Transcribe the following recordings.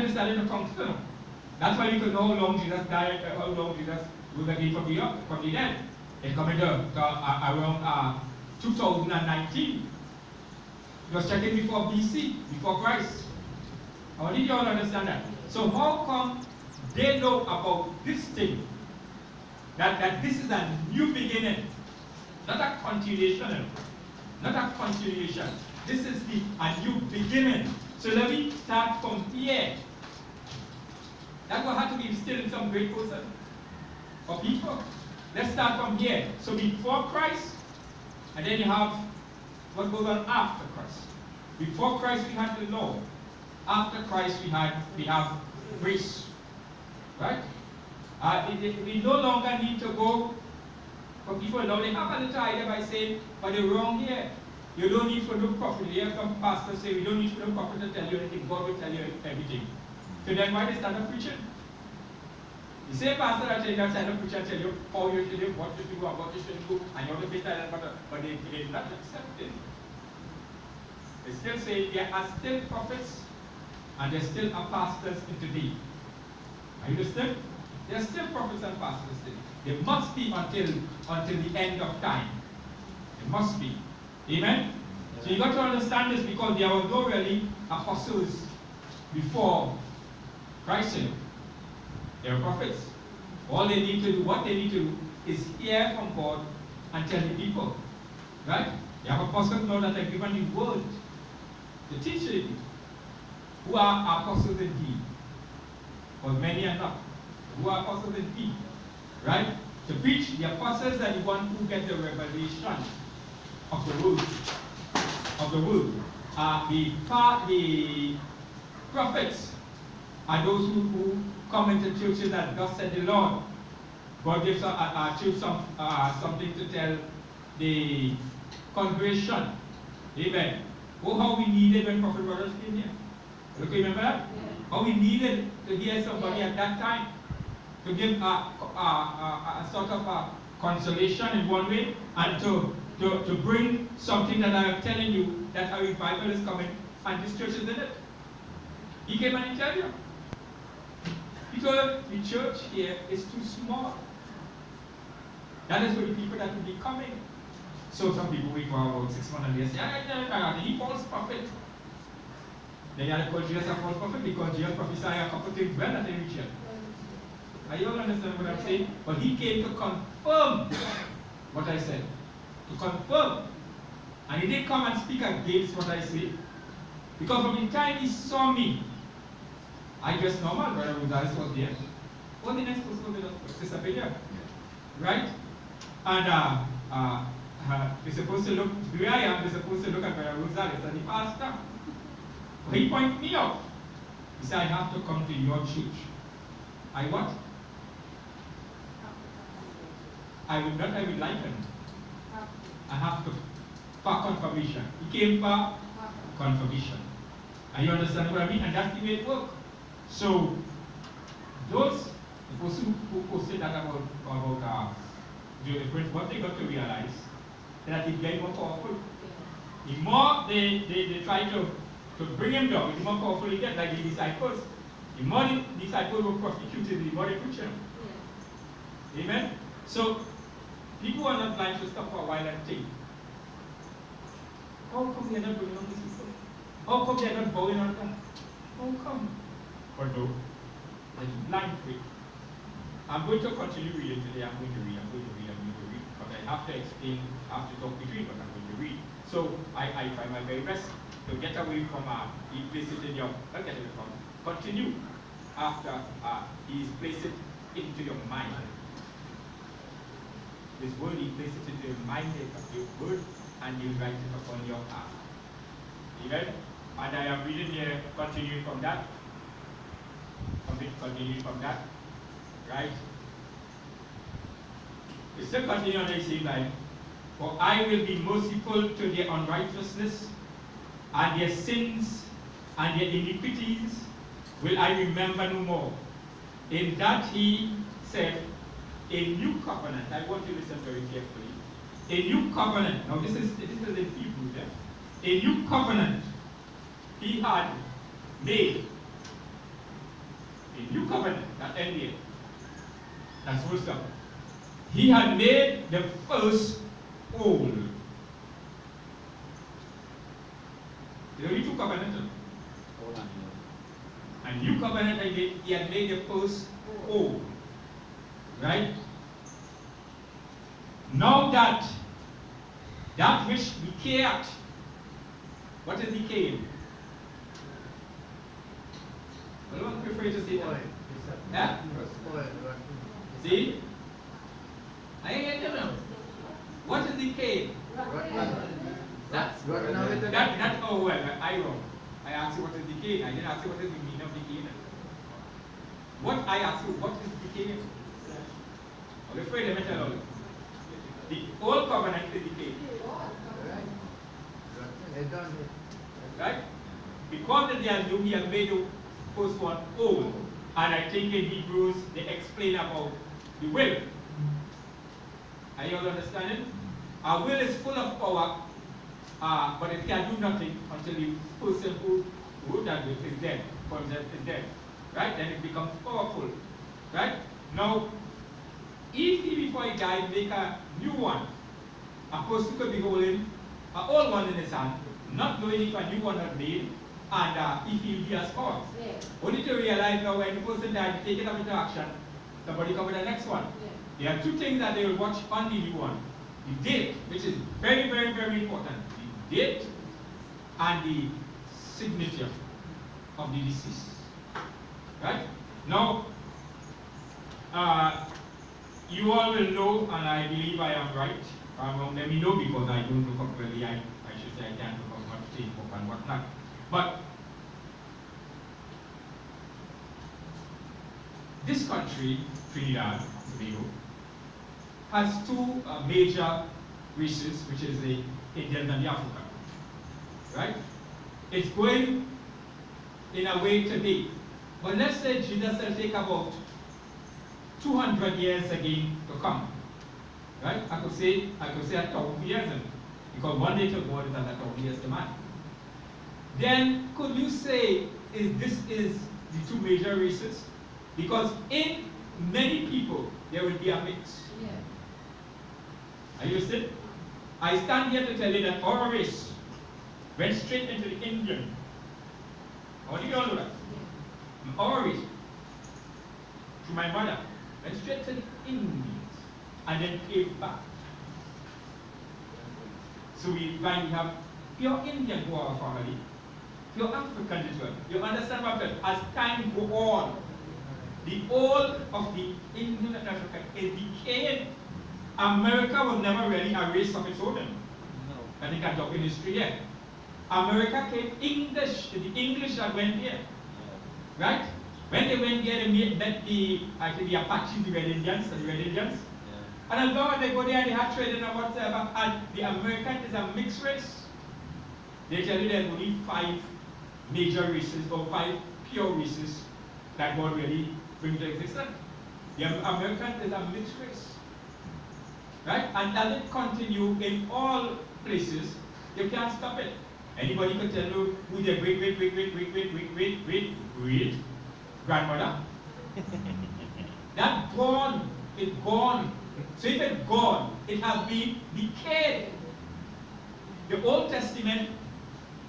decided to come to them. That's why you can know how long Jesus died, how long Jesus was again from the dead. It coming to around 2019. It was checking before BC, before Christ. I want you all to understand that. So how come they know about this thing? That this is a new beginning, not a continuation. Not a continuation. This is a new beginning. So let me start from here. That will have to be still in some great person or people. Let's start from here. So before Christ, and then you have what goes on after Christ. Before Christ we had the law. After Christ we have grace. Right? We no longer need to go for people now. They have a little idea by saying, but they're wrong here. You don't need to look prophet. Here some pastors say, we don't need to look prophet to tell you anything. God will tell you everything. So then why they stand up preaching? The same pastor that tell you stand up preaching and tell you how you should live, what to do, and what you shouldn't do, and you have to be silent, but they're not accepting. They still say there are still prophets and there still are pastors in today. Are you listening? There are still prophets and pastors today. There must be until the end of time. There must be. Amen? Yeah. So you got to understand this, because there were no really apostles before Christ. They were prophets. All they need to do, what they need to do, is hear from God and tell the people. Right? You have apostles now that are given the word to teach the people, who are apostles indeed. But many are not. Who are apostles indeed. Right? To preach, the apostles are the ones who get the revelation of the word. Of the word. The prophets are those who come into churches and thus said the Lord. God gives church something to tell the congregation. Amen. Oh, how we needed when Prophet Brothers came here. Look, remember that? Yeah. How we needed to hear somebody at that time to give a sort of a consolation in one way, and to bring something that I am telling you, that a revival is coming and this church is in it. He came and he told you. He told us the church here is too small. That is for the people that will be coming. So some people wait for about 6 months and they say, he false prophet. Then you have to call Jesus a false prophet, because Jesus prophesied a couple of things well that they reach here. Are you all understand what I'm saying? But he came to confirm what I said. To confirm. And he didn't come and speak against what I said. Because from the time he saw me, I dressed normal, Brother Rosales was there. What the next person was Sister Pedia? Right? And we're supposed to look, where I am, we're supposed to look at Brother Rosales and the pastor. But he pointed me out. He said, I have to come to your church. I what? I would like him. I have to, for confirmation. He came for confirmation. And you understand what I mean? And that's the way it works. So, those, the person who said that about the difference, what they got to realize, that it's getting more powerful. The more they try to bring him down, the more powerful he gets, like the disciples. The more the disciples were prosecuted, the more they preach him. Yeah. Amen? So, people are not blind to stop for a while and think, how come they are not going on these people? How come they are not bowing on them? How come? But no, they're blind to it. I'm going to continue reading today. I'm going to read. But I have to explain, I have to talk between, but I'm going to read. So I try my very best to get away from he placed it in your, not get away from, continue after he's placed it into your mind. This word, he places it into your mind, your word, and you write it upon your heart. Amen? And I am reading here, continuing from that. Continuing from that. Right? It's still continuing on the same line. For I will be merciful to their unrighteousness, and their sins and their iniquities will I remember no more. In that he said, a new covenant. I want you to listen very carefully. A new covenant. Now this is in Hebrew there. A new covenant he had made end there. That's full stop. He had made the first old. There are only two covenants. And new covenant, he had made the first old. Right? Now that which decayed, what is decaying? I don't prefer to say that. Yeah? See? I ain't getting them. What is decaying? That's oh well, I wrong. I asked you what is decaying. I didn't ask you what is the meaning of decaying. What I asked you, what is decaying? I'm afraid let me tell you. The old covenant is decaying. Right? Because they are new, he has made the first one old. And I think in Hebrews they explain about the will. Are you all understanding? Our will is full of power, but it can do nothing until the person who wrote that will is dead, for himself is dead. Right? Then it becomes powerful. Right? Now, if he before he died make a new one, a person could be holding an old one in his hand, not knowing if a new one had made, and if he has power. Yeah. Only to realize now when the person died, take it up into action, somebody come with the next one. Yeah. There are two things that they will watch on the new one. The date, which is very, very, very important. The date and the signature of the deceased. Right? Now, you all will know, and I believe I am right. Let me know because I don't look up really. I should say I can't look up what Facebook and whatnot. But this country, Trinidad and Tobago, has two major races, which is the Indian and the African. Right? It's going in a way today. But let's say Jesus will take about 200 years again to come. Right? I could say 1,000 years, because one day to God is as 1,000 years to man. Then could you say this is the two major races? Because in many people there will be a mix. Yeah. Are you listening? I stand here to tell you that our race went straight into the Indian. I want you to all know that. Yeah. Our race, through my mother, went straight to the Indians and then came back. So we have pure Indian who are our family, pure African as well. You understand what I'm saying? As time goes on, the whole of the Indian and African is decaying. America was never really a race of its own. No. I think I talk in history here. America came English, the English that went here. Yeah. Right? When they went here, they met the Apaches, the Red Indians, Yeah. And as long as they go there, they have trading and whatever, and the American is a mixed race. They tell you there's only 5 major races or 5 pure races that God really brings to existence. The American is a mixed race. Right? And as it continues in all places, you can't stop it. Anybody could tell you who their great grandmother. That gone, it's gone. So if it's gone, it has been decayed. The Old Testament,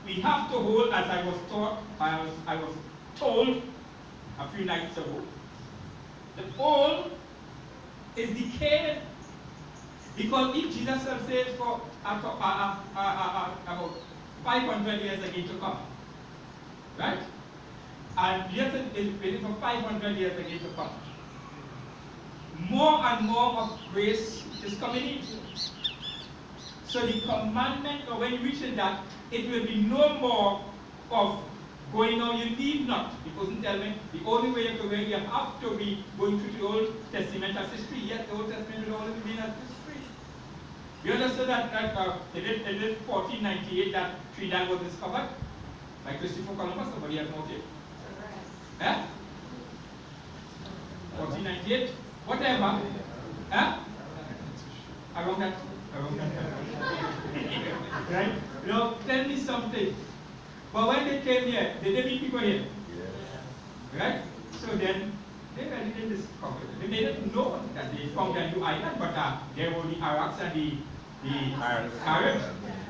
we have to hold, as I was taught, I was told a few nights ago, the old is decayed. Because if Jesus says for about 500 years again to come, right? And Jesus is waiting for 500 years again to come. More and more of grace is coming in. So the commandment, or when you reach that, it will be no more of going on, you need not. It doesn't tell me the only way you can you have to be going through the Old Testament as history. Yes, the Old Testament will always remain as history. You understand that it is 1498 that Trinidad was discovered by Christopher Columbus. Somebody has noted. Eh? 1498. Whatever. Eh? Around that. Right? Now, tell me something. But when they came here, did they meet people here? Yeah. Right? So then, they were didn't discover it. They didn't know that they found a new island, but there were the Arabs and the Caribs.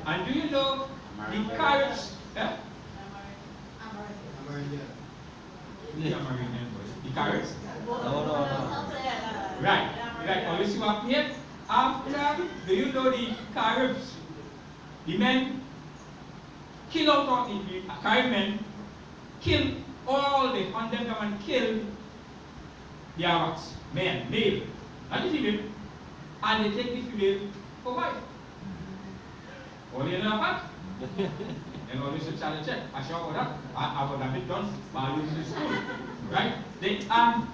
And do you know the Caribs? The Caribs. No. Right. Always you up here. After, do you know the Caribs? The men kill out all the Carib men, kill all the hunt them and kill the Arabs, men, male, not the female, and they take the female for wife. All you know about? And always a challenge check. I sure about that. I would have it done by losing school. Right?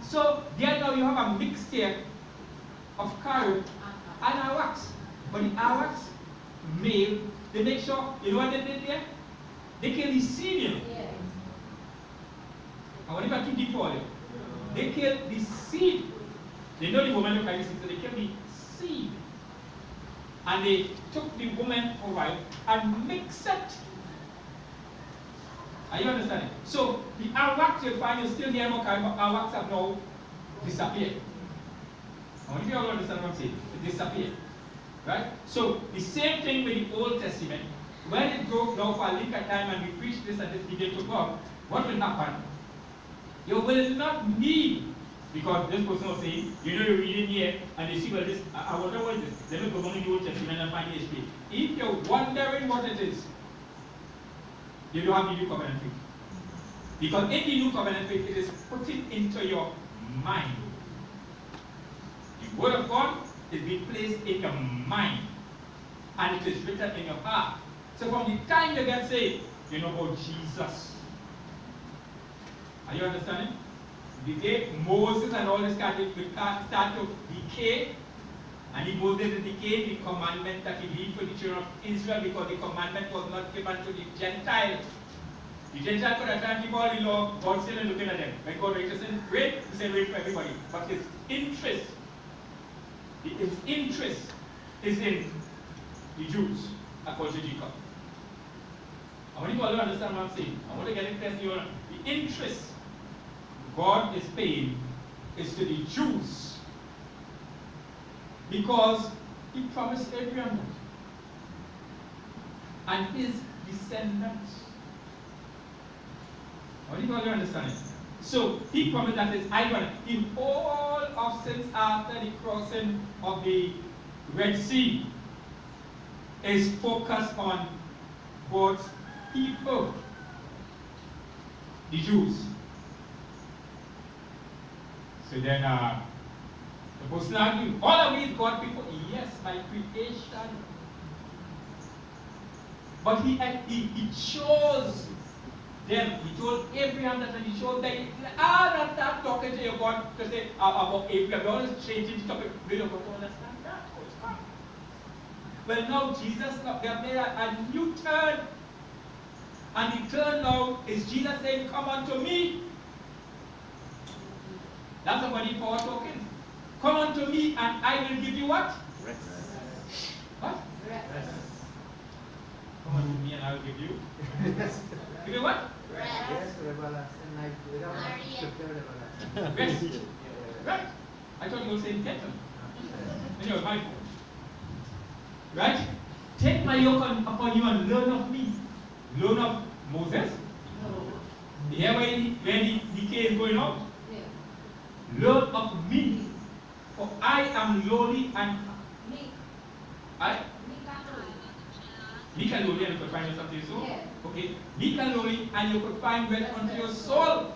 So there now you have a mixture of Carib and Arabs. But the Arabs, male, they make sure, you know what they did there? They kill the senior. I want to go too deep for it. They kill the seed. They know the woman look like the seed, so they kill the seed. And they took the woman for wife and mixed it. Are you understanding? So the Arabs you'll find you still hear more Carib, but Arabs have now disappeared. I want you all understand what I'm saying. It disappeared. Right? So the same thing with the Old Testament. When it broke now for a length of time and we preach this and this begin to come, what will happen? You will not need, because this person was saying, you know, you're reading here and you see, well, this, I wonder what it is. Let me go on in the Old Testament and find the history. If you're wondering what it is, you don't have the New Covenant faith. Because in the New Covenant faith, it is put into your mind. The Word of God is being placed in your mind, and it is written in your heart. So from the time you get saved, you know about Jesus. Are you understanding? The day Moses and all this start to decay, and if Moses is decayed, the commandment that he gave for the children of Israel, because the commandment was not given to the Gentiles. The Gentiles could have tried to keep all the law, God still looking at them. When God writes in great, he said wait for everybody. But his interest is in the Jews, according to Jacob. I want you all to understand what I'm saying. I want to get it clear to you. The interest God is paying is to the Jews, because he promised Abraham and his descendants. I want you all to understand it. So he promised that his icon, in all of since after the crossing of the Red Sea, is focused on God's people, the Jews. So then the person argued, all of these God people, yes, my creation. But he chose them. He told Abraham that, and he chose them. I'm not talking to your God to say about Abraham. You're always changing the topic. We don't understand that. Well, now Jesus, they have made a new turn. And the turn now is Jesus saying, come unto me. That's somebody power talking. Come unto me and I will give you what? Rest. What? Rest. Come unto me and I will give you. Give you what? Rest. Rest. Right. I thought you were saying kettle. Anyway, my fault. Right? Take my yoke upon you and learn of me. Learn of Moses. No. Here where the decay is going on. Yeah. Learn of me. For I am lowly and meek and lowly, and you could find yourself to your soul. Yeah. Okay. Meek and lowly, and you could find rest unto your soul.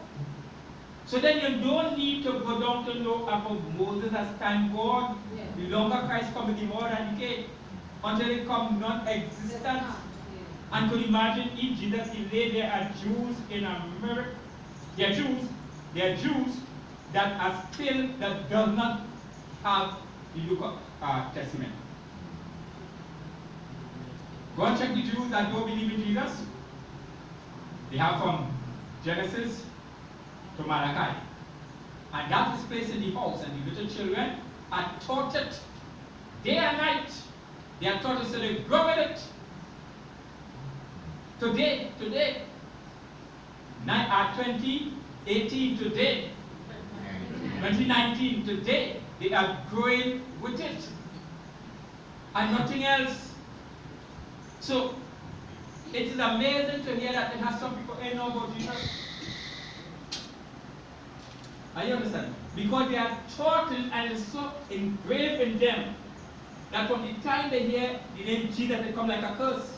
So then you don't need to go down to know about Moses as time gone. Yeah. The longer Christ comes, the more and decay, until it comes non-existent. Yeah. And could imagine if Jesus, if they are Jews in America, they are Jews that are still, that does not have the New Testament. Go and check the Jews that don't believe in Jesus. They have from Genesis to Malachi. And that is placed in the house, and the little children are taught it day and night. They are taught it so they grow with it. Today, 2018, today, 2019, today, they are growing with it. And nothing else. So, it is amazing to hear that there are some people ain't know about Jesus. Are you understand? Because they are taught it and it's so engraved in them that from the time they hear the name Jesus, they come like a curse.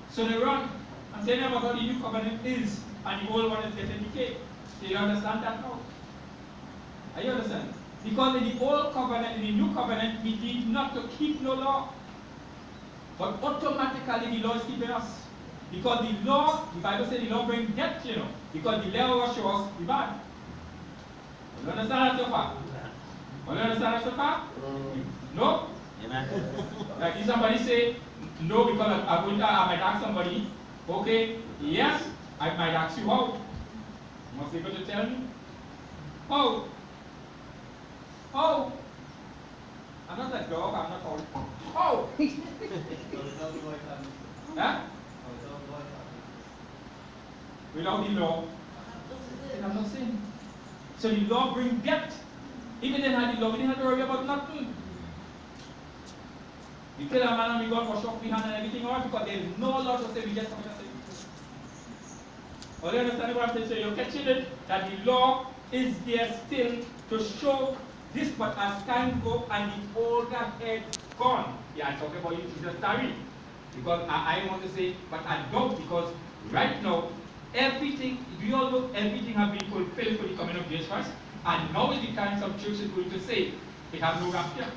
So they run and say never what the new covenant is, and the old one is getting decayed. Do you understand that now? Are you understand? Because in the old covenant, in the new covenant, we did not to keep no law. But automatically the law is keeping us. Because the law, the Bible says the law brings death, you know. Because the law will show us the bad. You understand that so far? You understand that so far? No? Amen. Like if somebody say no because I might ask somebody, okay, yes, I might ask you how. You must be able to tell me. How? How? I'm not a dog, I'm not old. How? Huh? Without the law, I'm not saying. So the law brings death. Even then had the law, we didn't have to worry about nothing. You kill a man and we go and wash off the hand and everything, all because there is no law to say we just come and say. Well, you understand what I'm saying? So you're catching it that the law is there still to show this, but as time goes and the older head gone. Yeah, I'm talking about you, Jesus Tari. Because I want to say, but I don't, because right now, everything, do you all know everything has been fulfilled for the coming of Jesus Christ? And now is the time some churches going to say it has no rapture.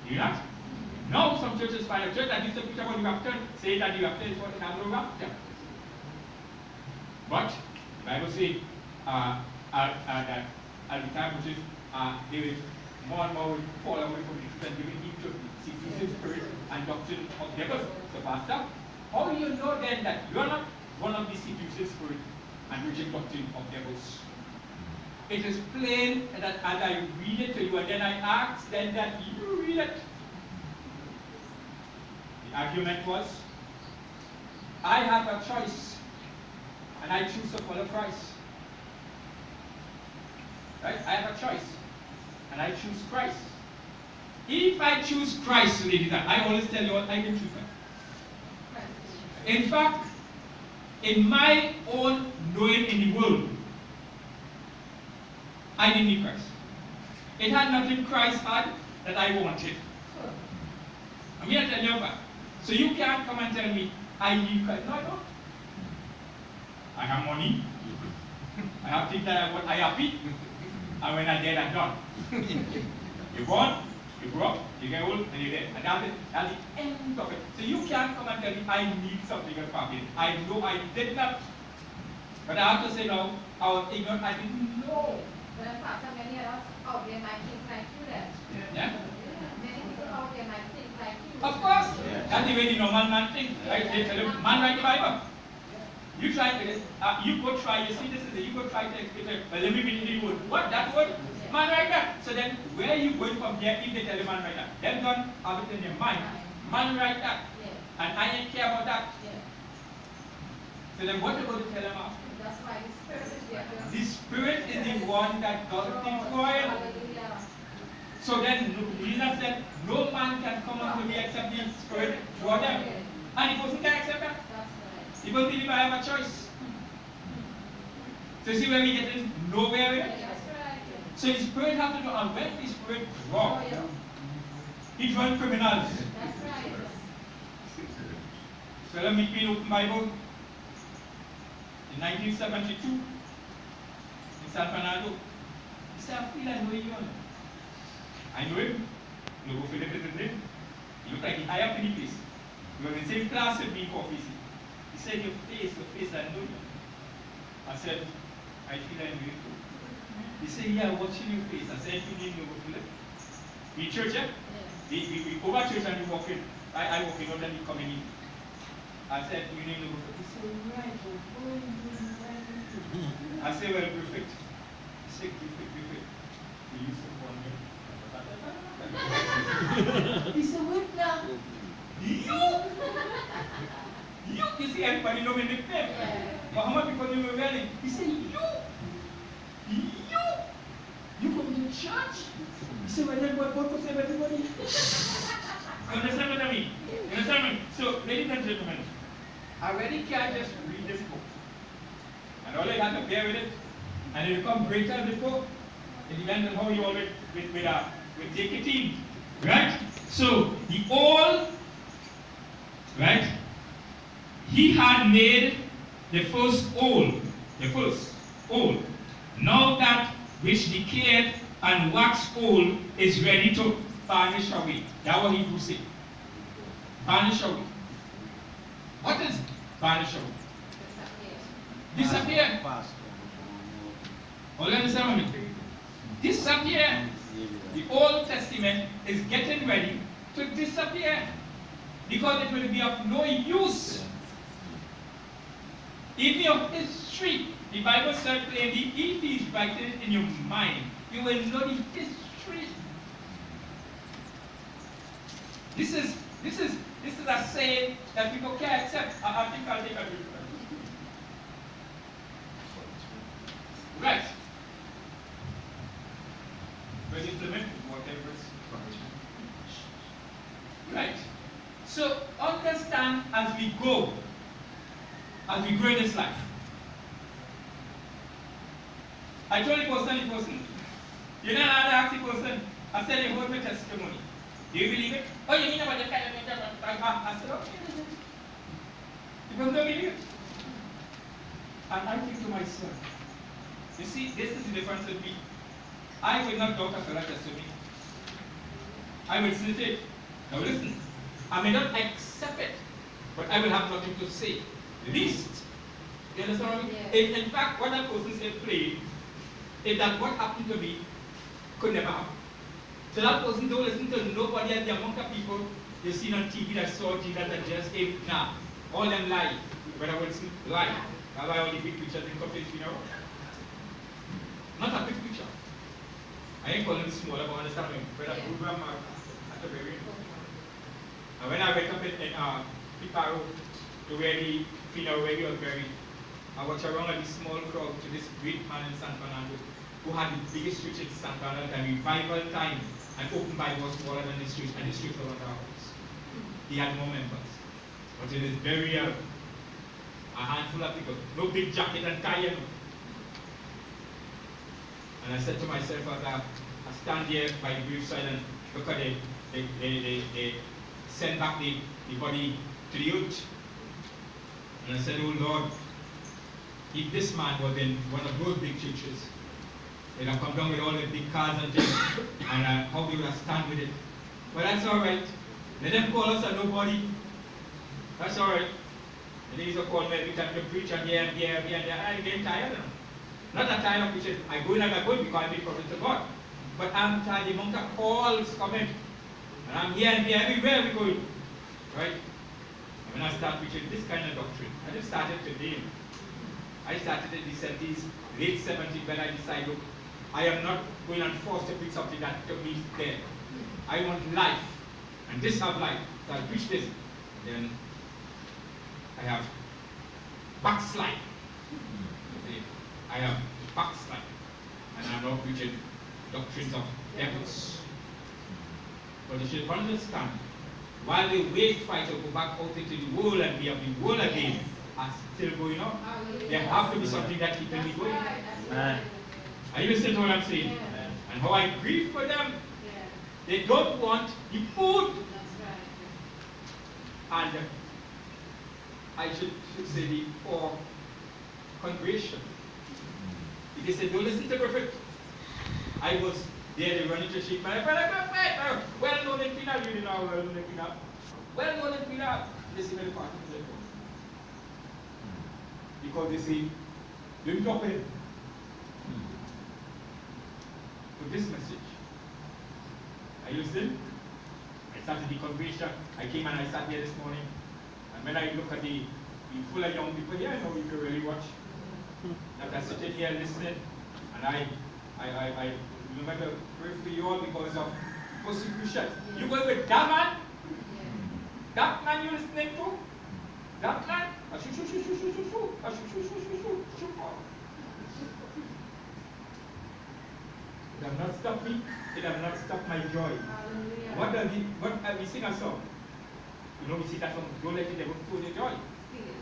Do you not? Now some churches find a church that gives a picture about the rapture, say that the rapture is what it has no rapture. But the Bible says that at the time which is they will more and more will fall away from the truth and giving heed to seducing spirit and doctrine of devils. So Pastor, how do you know then that you are not one of these seducing spirit and preaching doctrine of devils? It is plain that as I read it to you and then I ask then that you read it. The argument was, I have a choice and I choose to follow Christ. Right? I have a choice and I choose Christ. If I choose Christ, ladies, I always tell you what I can choose. In fact, in my own knowing in the world, I didn't need Christ. It had nothing Christ had that I wanted. I'm here to tell you that. So you can't come and tell me, I need Christ. No, I don't. I have money. I have things that I want. I happy. And when I'm dead, I'm done. You're born, you grow up, you get old, and you're dead. And that's the end of it. So you can't come and tell me, I need something else from you. I know I did not. But I have to say no, I was ignorant, I didn't know. Then Pastor, many of us out there might think like you then. Yeah? Many people out there might think like you. Of course. Yeah. That's the way the normal man thinks. Right? They tell him, man write the Bible. You try to, you go try, you see this is it, you go try to explain it. Let me read the word. What? That word? Man write that. So then, where are you going from there if they tell you man write that? Them don't have it in their mind. Man write that. Yeah. And I ain't care about that. Yeah. So then what are you going to tell them after? That's why the Spirit is there. The Spirit is the one that does things for him. So then Jesus said, no man can come unto me except the Spirit draw them. And the person can accept that. He will believe I have a choice. So you see where we get in nowhere with it? So the Spirit has to do, and when the Spirit draws, he draws criminals. So let me read open Bible. In 1972, in San Fernando, he said, I feel I know you. I know him. You go Philip is his name. He looked like he high up in the place. He was in the same class with me in coffee. He said, your face, I know you. I said, I feel I know you too. He said, yeah, watching your face. I said, you need to go Philip. We church, yeah? We over church and we walk in. I walk in, and then we coming in. I said, you need to go Philip. He said, right, I said, well, Griffith. He said, Griffith. We used to call me. He said, wait now. You see, everybody know me nickname. But how much people you were wearing? He said, you. See what that boy put to everybody? You understand what I mean? You understand what I mean? So, ladies and gentlemen, I really can't just read this book. And all I got to bear with it, and it become greater before. It depends on how you all will take it in. Right? So, the all, right? He had made the first old, now that which decayed and waxed old is ready to vanish away. That's what Hebrews say. Vanish away. What is vanish away? Disappear. All understand what I mean? Disappear. The Old Testament is getting ready to disappear because it will be of no use. Even your history, the Bible said plainly, if it is written in your mind, you will know the history. This is a saying that people can't accept. I think I'll take a look. Right. But implement whatever is right. So understand as we go, as we grow in this life. I told the person, you know how to ask the person, I said, you hold my testimony. Do you believe it? Oh, you mean about the kind of I said, okay. You don't believe it. And I think to myself, you see, this is the difference with me. I will not doubt a fellow testimony. I will still take. Now listen, I may not accept it, but I will have nothing to say. Least. You understand what I mean? Yeah. In fact, what that person said plain is that what happened to me could never happen. So that person don't listen to nobody at the amount of people you seen on TV that saw Jesus that just came. Nah, all them lie. But I will see lie. That's why all the big pictures in copies, you know. Not a big picture. I ain't calling it small, but understand me. But I grew up at the very end. And when I went up in Piparo, to where the funeral where he was buried, I watched around a small crowd to this great man in San Fernando who had the biggest church in San Fernando at revival time, and open Bible was smaller than this church, and this church was under our house. He had more members. But in his burial, a handful of people, no big jacket and tie, you know. And I said to myself as I stand here by the graveside and look at they send back the body to the earth. And I said, oh Lord, if this man was in one of those big churches, they'd have come down with all the big cars and things, and how they would have stand with it. But that's all right. Let them call us a nobody. That's all right. And they used to call me every time to preach and here and here and here and there. I'm getting tired now. Not that tired of preaching. I go in and I go because I make promise to God. But I'm tired. The amount of calls coming. And I'm here and here everywhere we go. Right? And when I start preaching this kind of doctrine, I just started today. I started in the 70s, late 70s when I decided, look, I am not going and forced to preach something that to me is dead. I want life. And this have life. So I preach this. Then I have backslide. I have backslide. And I'm not preaching doctrines of devils. But you should understand, while the wage fight to go back out into the world and be of the world again are still going on, there have to be something that keeps me going. Are you listening to what I'm saying? Yeah. And how I grieve for them. Yeah. They don't want the food. Right. And I should say the poor congregation. If they say, don't listen to Griffith. I was there, they running to shake my brother, well known in Pina, you know, well known in Pina. Well known in Pina, they see me part of the phone. Because they say, don't drop in. To this message. Are you listening? I started the congregation. I came and I sat here this morning. And when I look at the full of young people here, I know if you really watch. That are sitting here listening. And I remember praying for you all because of persecution. You going with that man? That man you listening to? That man? has not stopped me. It has not stopped my joy. Hallelujah. What does it, we sing a song. You know, we sing that song, don't let the devil steal your joy.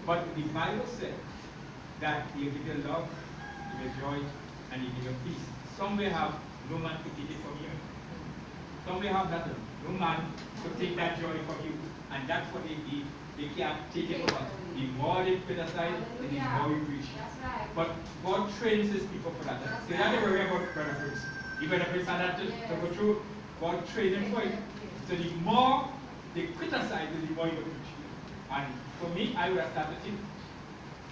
But the Bible said that he'll give you love, give you joy, and he'll give you peace. Some will have no man to take it from you. Some will have that, no man to take that joy from you. And that's what they need. They can't take it from us. The more they criticize, the more we preach. That's right. But God trains his people for that. So that's the worry about Brother Prince. If Brother Prince had that to go through, God trained him for it. So the more they criticize, the more you will preach. And for me, I would have started to think,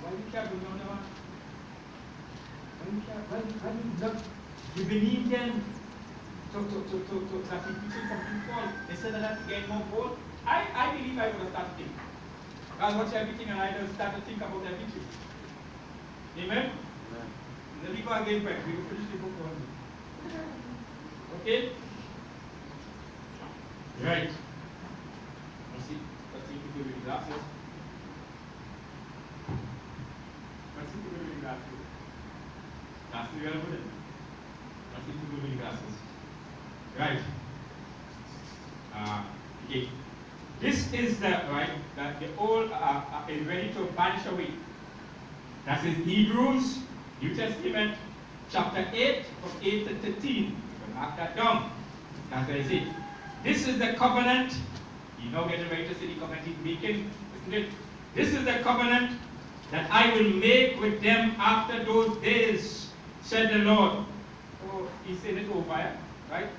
why we can't do another one? Why we not giving them to that people from people instead of that getting more gold? I believe I would have started thinking. God watch everything and I just start to think about everything. Amen? Let me go again, but we will finish the book one. Okay? Right. Let's see people with glasses. Let's see people with glasses. Glasses, you are good. Let's see people with glasses. Right. Okay. This is the right that the old is ready to vanish away. That is Hebrews, New Testament, chapter 8, from 8 to 13. So mark that down. That's what I say. This is the covenant. You know, getting ready to say the covenant he's making, isn't it? This is the covenant that I will make with them after those days, said the Lord. Oh, he said it over, right?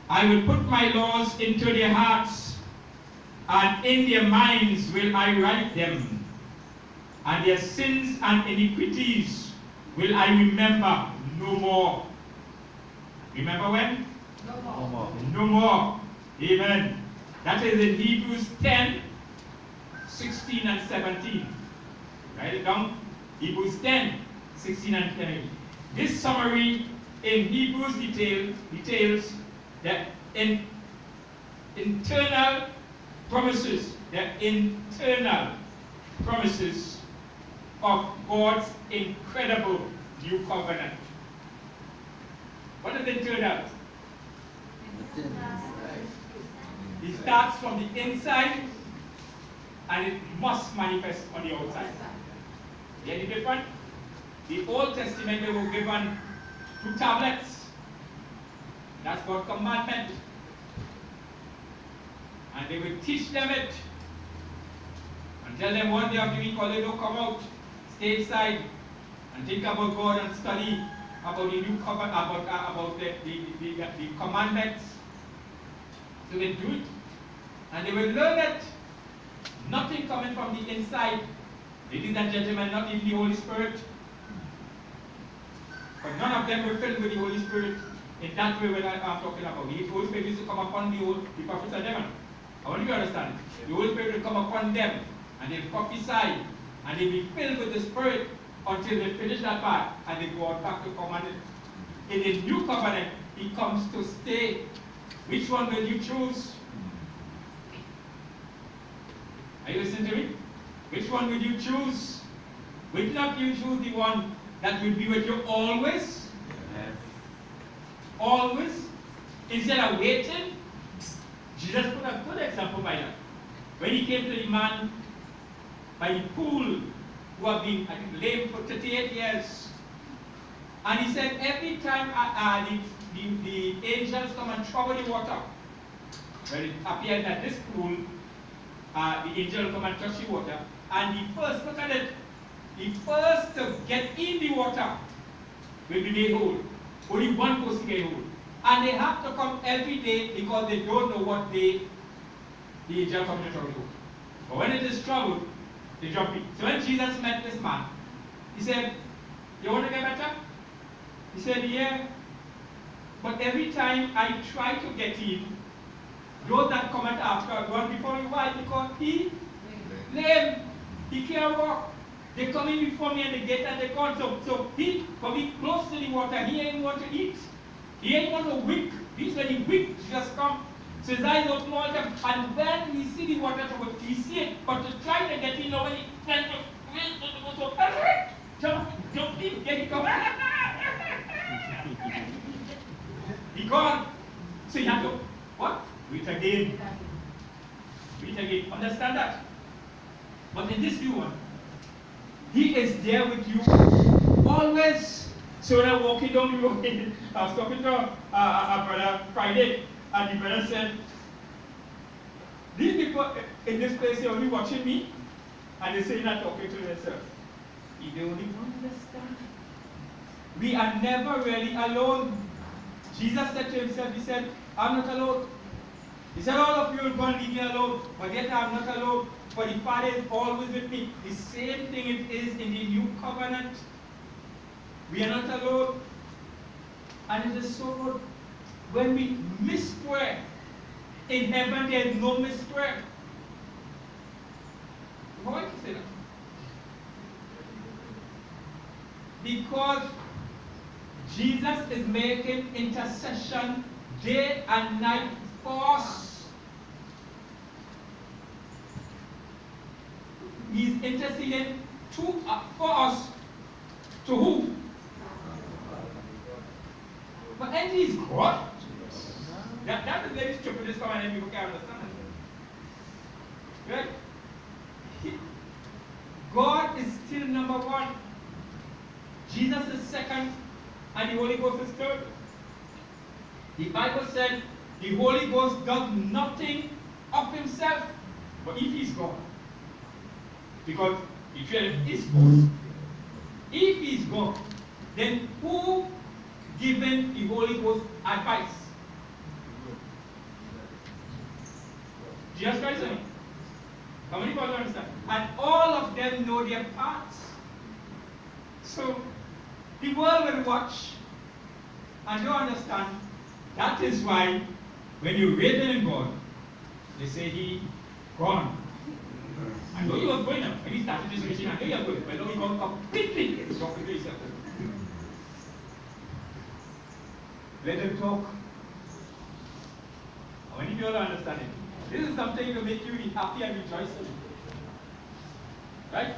I will put my laws into their hearts, and in their minds will I write them, and their sins and iniquities will I remember no more. Remember when? No more. No more. Amen. That is in Hebrews 10, 16 and 17. Write it down. Hebrews 10, 16 and 17. This summary in Hebrews details the internal promises, of God's incredible new covenant. What is internal? It starts from the inside and it must manifest on the outside. Any different? The Old Testament, they were given 2 tablets. That's God's commandment. And they will teach them it and tell them one day of the week, or they don't come out, stay inside and think about God and study about the new covenant, about the commandments. So they do it, and they will learn it. Nothing coming from the inside. Ladies and gentlemen, not even the Holy Spirit. But none of them were filled with the Holy Spirit in that way when I'm talking about. The Holy Spirit used to come upon the prophets and them. I want you to understand. The Holy Spirit will come upon them, and they'll prophesy, and they'll be filled with the Spirit until they finish that part, and they go on back to command it. In the new covenant, He comes to stay. Which one will you choose? Are you listening to me? Which one will you choose? Will not you choose the one that will be with you always? Yes. Always? Instead of waiting? Jesus put a good example by that. When He came to the man by the pool who had been, I think, lame for 38 years. And He said, every time the angels come and trouble the water, when it appeared that this pool, the angel will come and touch the water, and the first, look at it, the first to get in the water will be made whole. Only one person get whole. And they have to come every day because they don't know what day the angel comes to trouble. But when it is troubled, they jump in. So when Jesus met this man, He said, you want to get better? He said, yeah. But every time I try to get in, those that come after are gone before me. Why? Because he lame. He can't walk. They come in before me and they get and they call. So he, for me close to the water, he ain't want to eat. He ain't want to wink. This when he wink, just come. So his eyes open all the time. And when he see the water, he see it. But to try to get in, when he tries to jump in, get it come. So you have to, what? Wait again. Wait again. Understand that? But in this new one, he is there with you always. So when I'm walking down the road, I was talking to a brother Friday, and the brother said, these people in this place, they're only watching me, and they say they're not talking to themselves. If they only understand. We are never really alone. Jesus said to himself, he said, I'm not alone. He said, all of you will go and leave me alone, but yet I'm not alone, for the Father is always with me. The same thing it is in the new covenant. We are not alone. And it is so good. When we miss prayer, in heaven there is no missed prayer. Why do you say that? Because Jesus is making intercession day and night for us. He's interceding for us. To who? But and he's God. That is very stupid. This command and people can't understand it. Right? God is still number one. Jesus is second, and the Holy Ghost is third. The Bible said the Holy Ghost does nothing of himself, but if he's God, because if is God, if he's God, then who given the Holy Ghost advice? Jesus Christ. How many people understand? And all of them know their parts. So the world will watch and don't understand. That is why when you read in God, they say he gone. I know he was going up. When he started this machine, I know he was going. But now he gone completely. Talking to himself. Let them talk. How many people understand it? This is something to make you be happy and rejoicing. Right?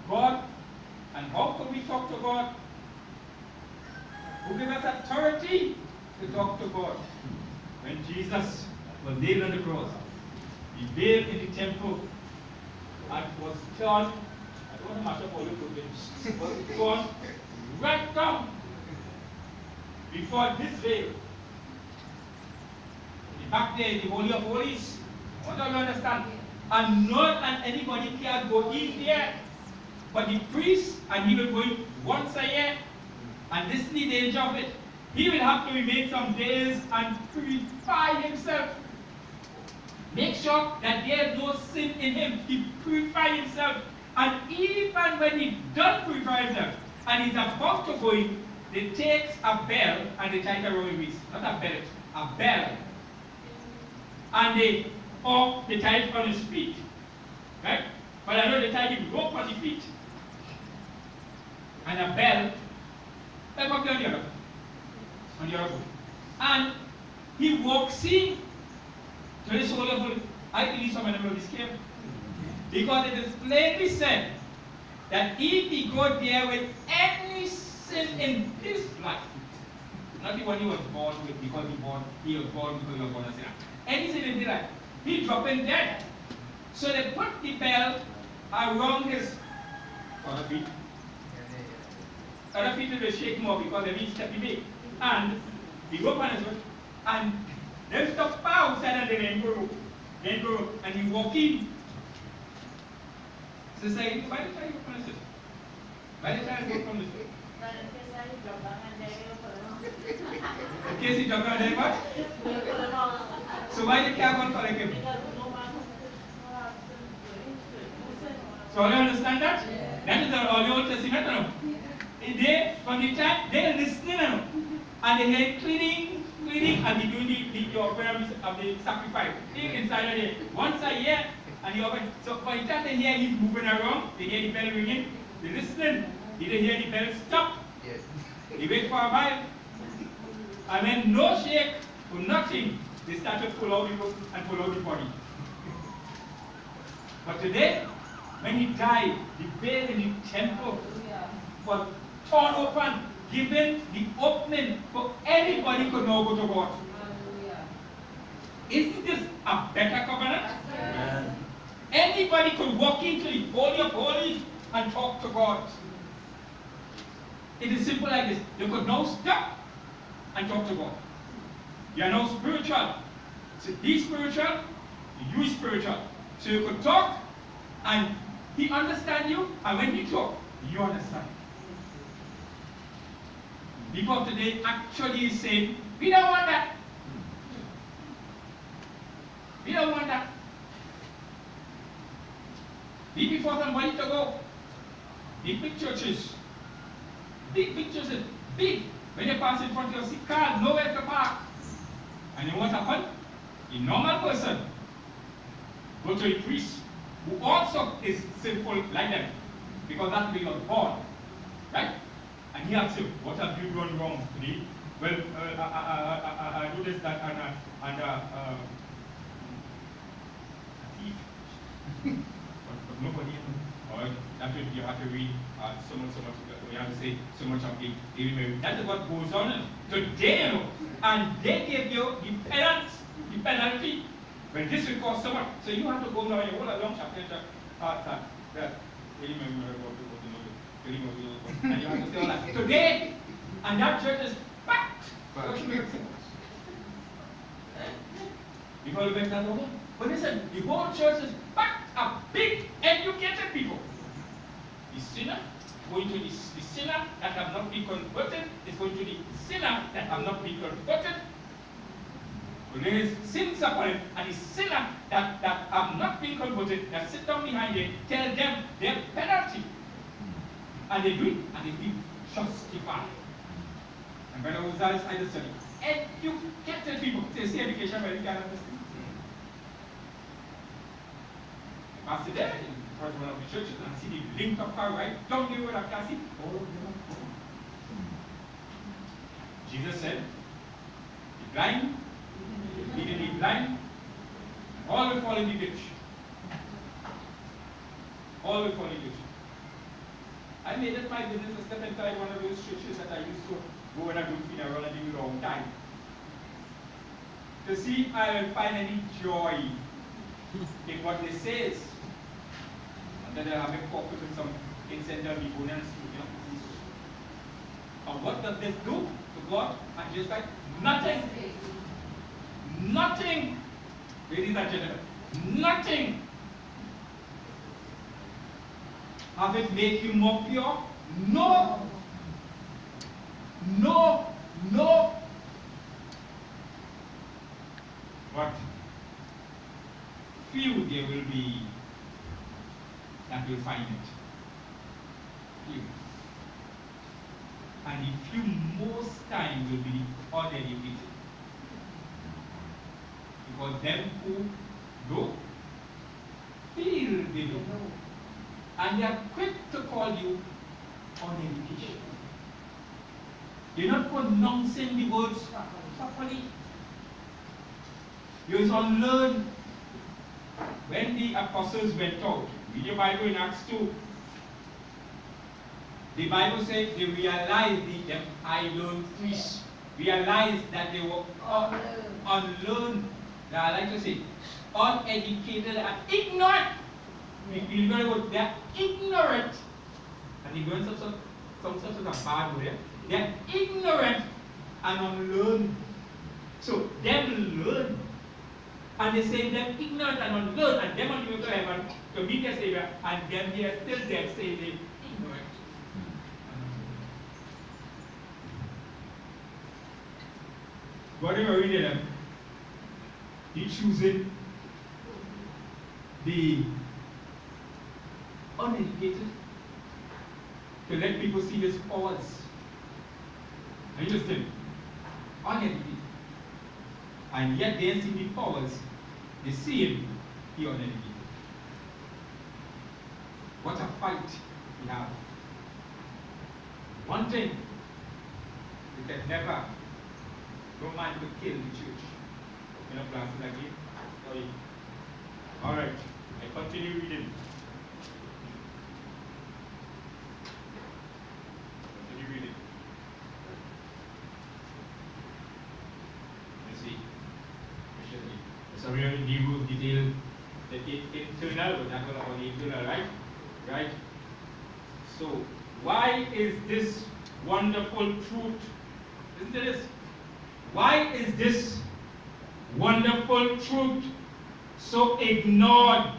God, and how can we talk to God? Who gave us authority to talk to God? When Jesus was nailed on the cross, the veil in the temple and was torn. I don't want to mash up all the problems. Was torn right down before this veil. Back there, the Holy of Holies. I want you to understand. And not and anybody can go in there. But the priest, and he will go in once a year. And this is the danger of it. He will have to remain some days and purify himself. Make sure that there is no sin in him. He purifies himself. And even when he does purify himself, and he's about to go in, they take a bell and they tie it around his waist. Not a belt, a bell. And they tie it on his feet. Right? But I know they tie him rope on the feet. And a bell, like up on the other foot. And he walks in to this Holy of Holies. I believe some of them will be scared. Because it is plainly said that if he go there with any sin in his life, not the one he was born with because he was born because he was born a sinner. Any sin in his life, he drop in dead. So they put the bell around his other feet. Other feet will shake more because they mean step big. And he go on his foot, and they stop outside and then go, and he walk in. So say, why did I go on his foot? Why did I go from this foot? In case he drop down there, what? So why did Cap on correct him? So you understand that? Yeah. That is the Old Testament. No? They, from the time, they're listening no? And they hear cleaning, and they doing the offerings of the sacrifice. Inside of there. Once a year, and the offering. So by the time they hear he's moving around, they hear the bell ringing, they listen. They hear the bell stop. Yes. They wait for a while. And when no shake, or nothing, they start to pull out the book and pull out the body. But today, when he died, the veil in the temple was torn open, given the opening for anybody could now go to God. Isn't this a better covenant? Yes. Anybody could walk into the Holy of Holies and talk to God. It is simple like this. You could now stop and talk to God. You are now spiritual. So he's spiritual, you is spiritual. So you could talk and he understands you, and when you talk, you understand. People today actually say, we don't want that. We don't want that. Be before somebody to go. Big churches. Big churches. Big. When you pass in front of your car, nowhere to park. And you know what happened? A normal person go to a priest who also is sinful like them. Because that's where he was born. Right? And he asks you, what have you done wrong today? Well, I noticed that and a thief. but nobody, or that way you have to read so much, you have to say so much of the Daily Mary. That's what goes on today, you know. And they give you the penalty, when this will cost so much. So you have to go now, you hold a long chapter, that Daily Mary, and you have to say all that. Today, and that church is packed. People will make that over. But listen, the whole church is packed of big, educated people. The sinner going to the sinner that have not been converted is going to the sinner that have not been converted. But there is sins upon him, and the sinner that have not been converted, that sit down behind them, tell them their penalty. And they do it, and they feel justified. And Brother Gonzalez, I just study. Educated people. Say, see education, but you can't understand. Pastor there, in front of one of the churches, and see the link of power right down the road of Cassie. Oh, Jesus said, the blind, leading the blind, all will fall in the ditch. All will fall in the ditch. I made it my business to step inside one of those churches that I used to go when I do funeral and do long time. To see if I will find any joy in what they say. And then they'll have a coffee with some incense and bonus, you know. And what does this do to God? And just like nothing. Nothing. Ladies and gentlemen, nothing. Have it make you more pure? No. No. No. But few there will be that will find it. Few. And the few most time will be uneducated. Because them who know, feel they know. And they are quick to call you uneducated. You're not pronouncing the words properly. You're unlearned. When the apostles went out, read your Bible in Acts 2. The Bible says they realized the idle priests realized that they were unlearned. Now I like to say, uneducated and ignorant. We very good. They are ignorant. And ignorance is some sort of a bad word. They are ignorant and unlearned. So them learn. And they say them ignorant and unlearned, and them on the way to heaven to meet their Savior, and them they are still there saying they ignorant. Whatever we did them, he choosing the uneducated to let people see his powers. Interesting. Uneducated. And yet they see the powers, they see him, he uneducated. What a fight we have. One thing, we can never, no man could kill the church. Open up glasses again. Sorry. Alright, I continue reading. Continue reading. Let's see. So we are in the detail the internal, but that's about the internal, right? Right? So why is this wonderful truth? Listen to this. Why is this wonderful truth so ignored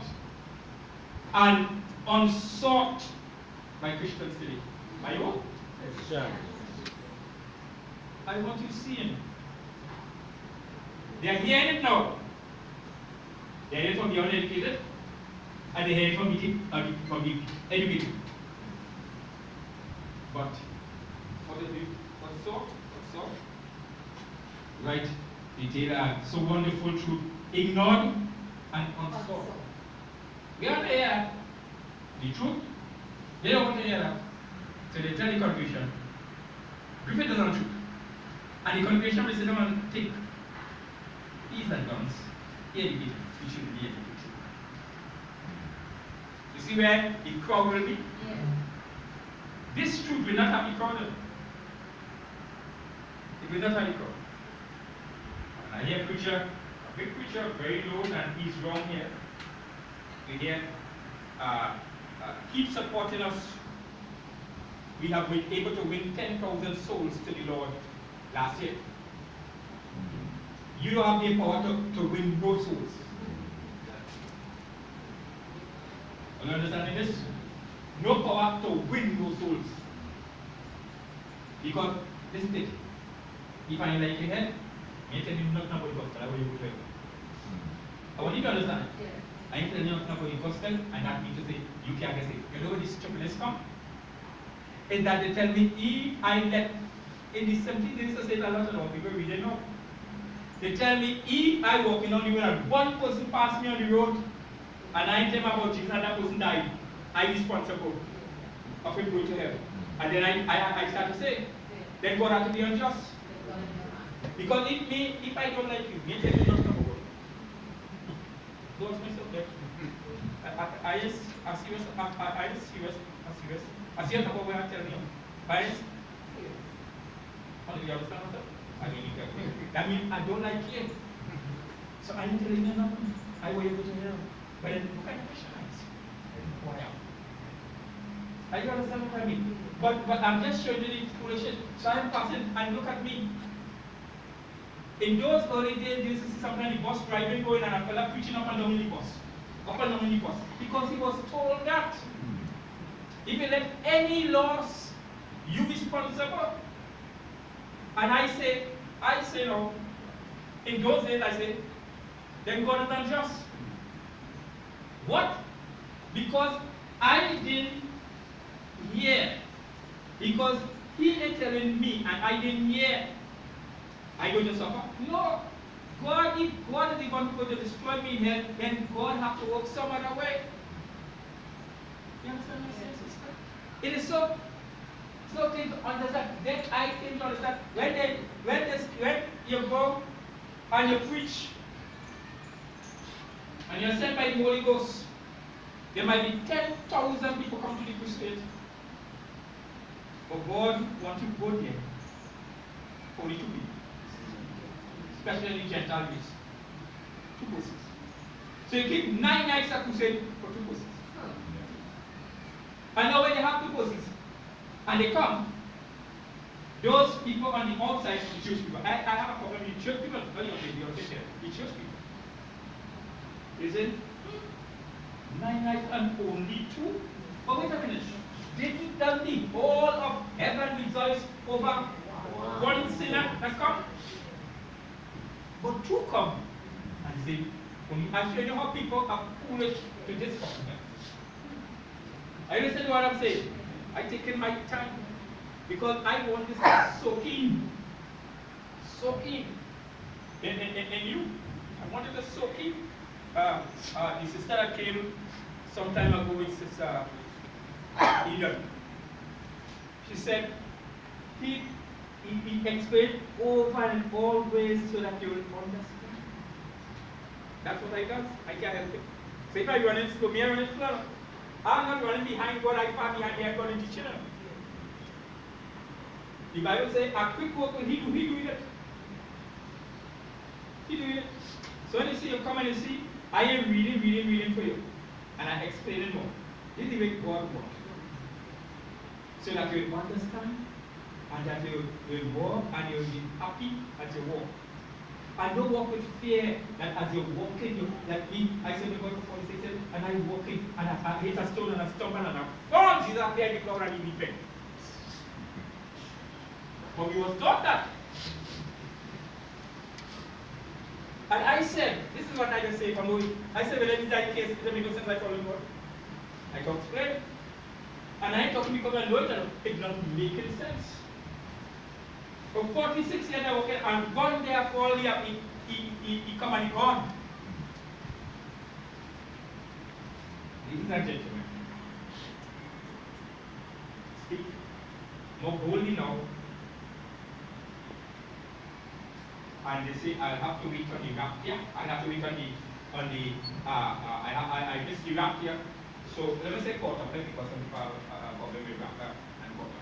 and unsought by Christians today? By what? Sure. I want you to see him. They are hearing it now. They hear it from the uneducated, and they hear it from the educated. But what is it? What's so? What's so? Right? Detail so wonderful truth ignored and unsought. We want to hear the truth. They don't want to hear that. So they tell the congregation, Griffith is not truth. And the congregation will sit down and think, these are guns, educated, we shouldn't be educated. You see where the crowd will be? Yes. This truth will not have the crowd. It will not have the crowd. And I hear a preacher, a big preacher, very low, and he's wrong here. We hear, keep supporting us. We have been able to win 10,000 souls to the Lord last year. You don't have the power to win no souls. Are you understanding this? No power to win no souls. Because, listen to it. If I like your head, I tell you nothing about the gospel, I want you to go. I want you to understand. Yes. I ain't telling you nothing about the gospel, and that means to say, you can't get it. You know where this stupidness come? Is that they tell me, if I let, in the 17 days to say a lot of people, we didn't know. They tell me, if I walk in on the road and one person passed me on the road, and I tell them about Jesus and that person died, I'm responsible of him going to heaven. And then I start to say, then God has to be unjust. Because if I don't like you, me tell you nothing about it. Don't mess up there. I serious about what I'm telling you. I am serious. How do you understand that? I mean, that means I don't like you. So I ain't telling you nothing. I want you to go to hell. But then look at the Christian eyes. Who I am. Are you understand what I mean? But I'm just showing you the foolish. So I'm passing and look at me. In those early days, you used to see sometimes the bus driving going and a fella preaching up and down in the bus. Up and down in the bus. Because he was told that if you let any loss, you responsible. And I say no. In those days I say, then God is unjust. What? Because I didn't hear. Because he is telling me and I didn't hear. I go to suffer? No. God, if God is going to destroy me here, then God has to work some other way. You understand what I'm saying, sister? It is so clear to understand. Then I came to understand when you go and you preach and you're sent by the Holy Ghost, there might be 10,000 people come to the crusade. But God wants to go there. Only 2 people. Especially in Gentile race. 2 persons. So you keep 9 nights at crusade for 2 persons. And now when you have 2 persons, and they come, those people on the outside, the Jewish people. I have a problem with Jewish people. Oh, you'll take care. The Jewish people. Is it 9 nights and only 2? But wait a minute. Didn't tell me all of heaven rejoice over one sinner that come? But 2 come and say, I show you how people are foolish to this point. Are you listening to what I'm saying? I take in my time because I want this to soak in. Soak in. And you, I wanted to soak in. The sister that came some time ago with Sister Eden. She said, he explained over and always so that you will understand. That's what I do. I can't help it. So if I run into me, I run into her. I'm not running behind God, I fall behind here, God is teaching them. The Bible says, a quick work will he do it. He do it. So when you see you come and you see, I am reading for you. And I explain it more. This is the way God works. So that you will understand and that you will walk and you will be happy as you walk. And don't walk with fear that as you're walking, I said to God for 46 years, and I'm walking and I hit a stone and I stumble and I fall. Jesus appeared in the cloud and he weeping. But we was taught that. And I said, this is what I can say from moving. I said, well, let me that case, it doesn't make no sense I follow God. I can explain. And I talk because I know it doesn't make any sense. For 46 years I worked and one day after all he come and he gone. Ladies and gentlemen, speak more boldly now. And they say I'll have to wait on the rapture. I'll have to wait on the I missed the rapture. So let me say quarter, because some people have problem with rapture and quarter.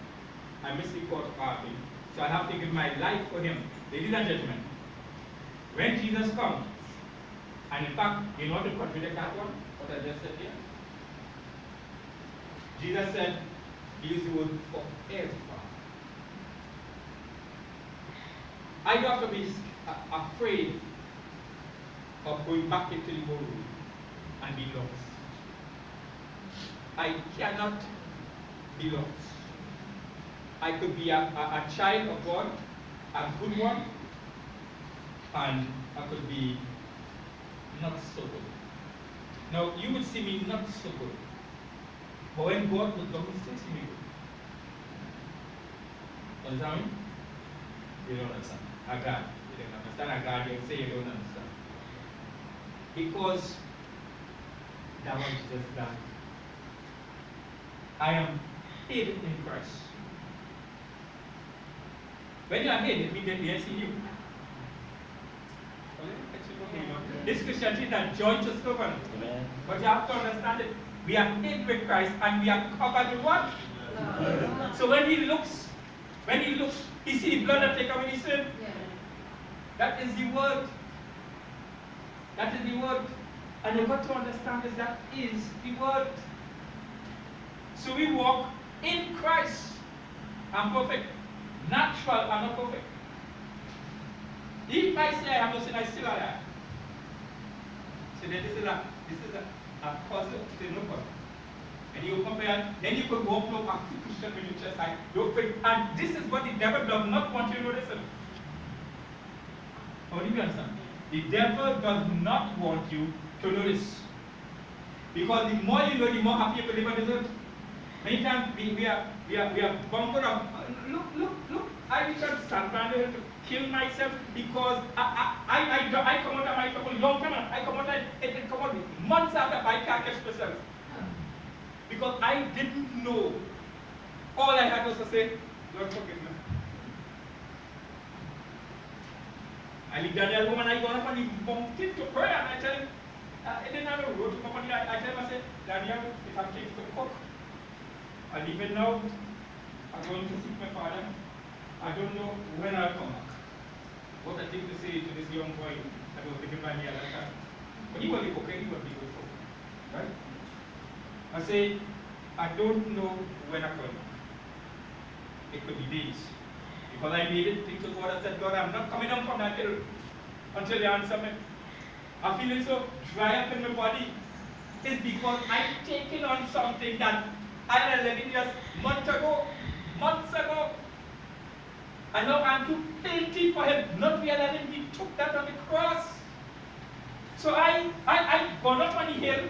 I missed the quarter party. So I have to give my life for him. Ladies and gentlemen, when Jesus comes, and in fact, you know to contradict that one, what I just said here? Jesus said, he used the word forever. I don't have to be afraid of going back into the world and be lost. I cannot be lost. I could be a child of God, a good one, and I could be not so good. Now, you would see me not so good. But when God would come, he still see me good. Understand me? You don't understand. Agad. You don't understand Agad, you say you don't understand. Because that was just that. I am hid in Christ. When you are hid, it means that they see you. This Christianity is not joint to stubborn. But you have to understand it. We are hid with Christ and we are covered with what? So when he looks, he sees the blood that take away his sin. Yeah. That is the word. That is the word. And you've got to understand is that is the word. So we walk in Christ. I'm perfect. Natural, I'm not perfect. If I say I have no sin, I still alive. So then this is a puzzle, it's no puzzle. And you compare, then you could walk no active Christian with your chest high. And this is what the devil does not want you to notice. How do you understand? The devil does not want you to notice. Because the more you know, the more happy you can live on this earth. Many times we are bunkered up. Look, I reached out to San Fernando to kill myself because I come out of my trouble long time. I come out months after I can't catch myself. Because I didn't know. All I had was to say, Lord, forgive me. I leave Daniel home and I go up and he bumped into prayer and I tell him, I didn't have a road to come on. I tell him, I said, Daniel, if I'm taking to cook, I leave it now. I'm going to seek my father. I don't know when I'll come back. What I think to say to this young boy that was living by me at that time. But he will be okay, he will be good. Right? I say, I don't know when I'm coming back. It could be days. Because I made it, think to God, I said, God, I'm not coming down from that hill until you answer me. I'm feeling so dry up in my body. It's because I've taken on something that I had 11 years, months ago. And now I'm too guilty for him, not realizing he took that on the cross. So I gone up on the hill.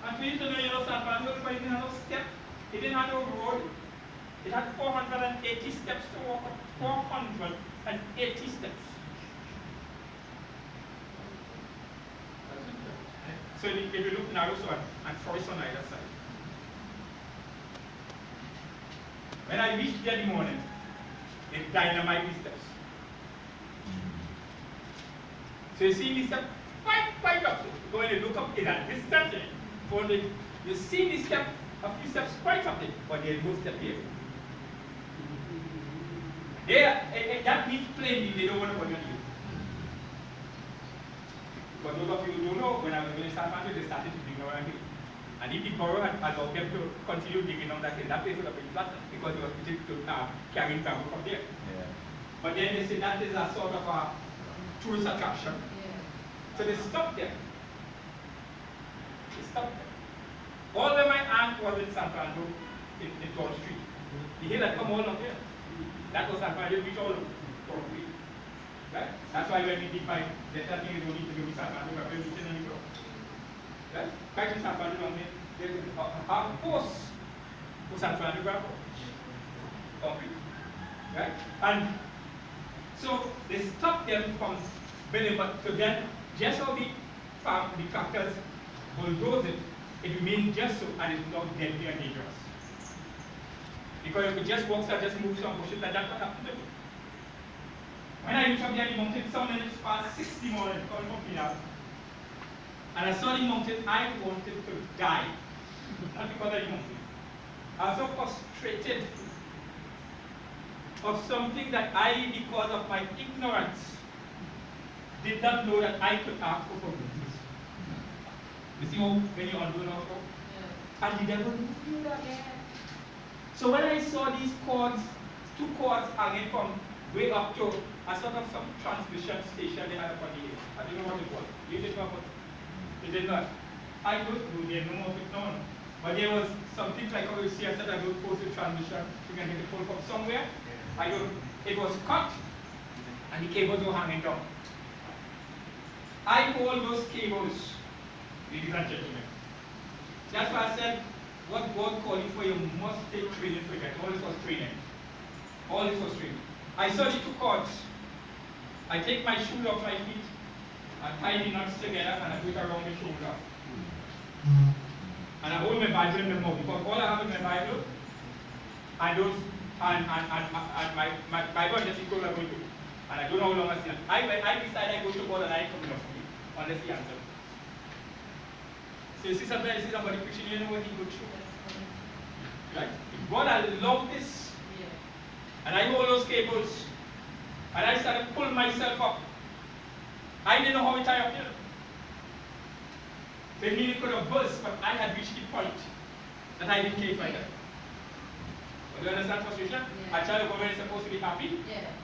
And for you to know, San Francisco didn't have no step. It didn't have no road. It had 480 steps to walk up. 480 steps. So if you look narrow and forest on either side. When I reached there in the morning, it dynamite these steps. So you see these steps quite up. So when you look up, it's at distance. You see these steps, a few steps quite up there, but there's no step here. That means plainly they don't want to bother you. For those of you who don't know, when I was in San Francisco, they started to dig around here. And if the borough had allowed them to continue digging on that hill, that place would have been flattened because it was easy to carry gravel from there. Yeah. But then they said that is a sort of a tourist attraction. Yeah. So they stopped them. They stopped them. All where my aunt was in San Francisco, in George Street. The hill had come all along here. That was San Francisco, reach all over. Right? That's why when we did my letter thing, we don't need to do with San Francisco, we're reaching any job. Right? Back in San Francisco, there's a course for San Francisco gravel. Concrete. Right? And so they stopped them from building, but so then just how the tractors bulldoze it, it remains just so and it's not deadly and dangerous. Because if it just walks and just moves some bushes, that's what happened to me. When I reached up there, the mountain, some minutes past 6 in the morning, coming from Pinal, and I saw the mountain, I wanted to die. Not because of the mountain. I was so frustrated of something that I, because of my ignorance, did not know that I could ask for forgiveness. You see how when you undo now? Yeah. And the devil knew that. Yeah. So when I saw these cords, 2 cords hanging from way up to a sort of some transmission station they had upon the hill. I don't know what it was. You did not what? You did not. I don't know, they know of it now. But there was something like how you see I said I don't post the transmission, you can get the pole from somewhere. I don't, it was cut and the cables were hanging down. I hold those cables, ladies and gentlemen. That's why I said what God called you for, you must take training for that. All this was training. All this was training. I saw the 2 cords. I take my shoes off my feet, I tie the knots together, and I put it around my shoulder. And I hold my Bible in my mouth, because all I have is my Bible, and those, and my Bible is just equal I'm going to. And I don't know how long I still. I decide I go to God and I come enough to me, unless He answers. So you see somebody preaching, you know what He goes through. Right? If God allowed this, and I hold those cables, and I started to pull myself up. I didn't know how to tie up here. They nearly could have burst, but I had reached the point that I didn't care if I did. Do you understand frustration? Yeah. A child of God is supposed to be happy,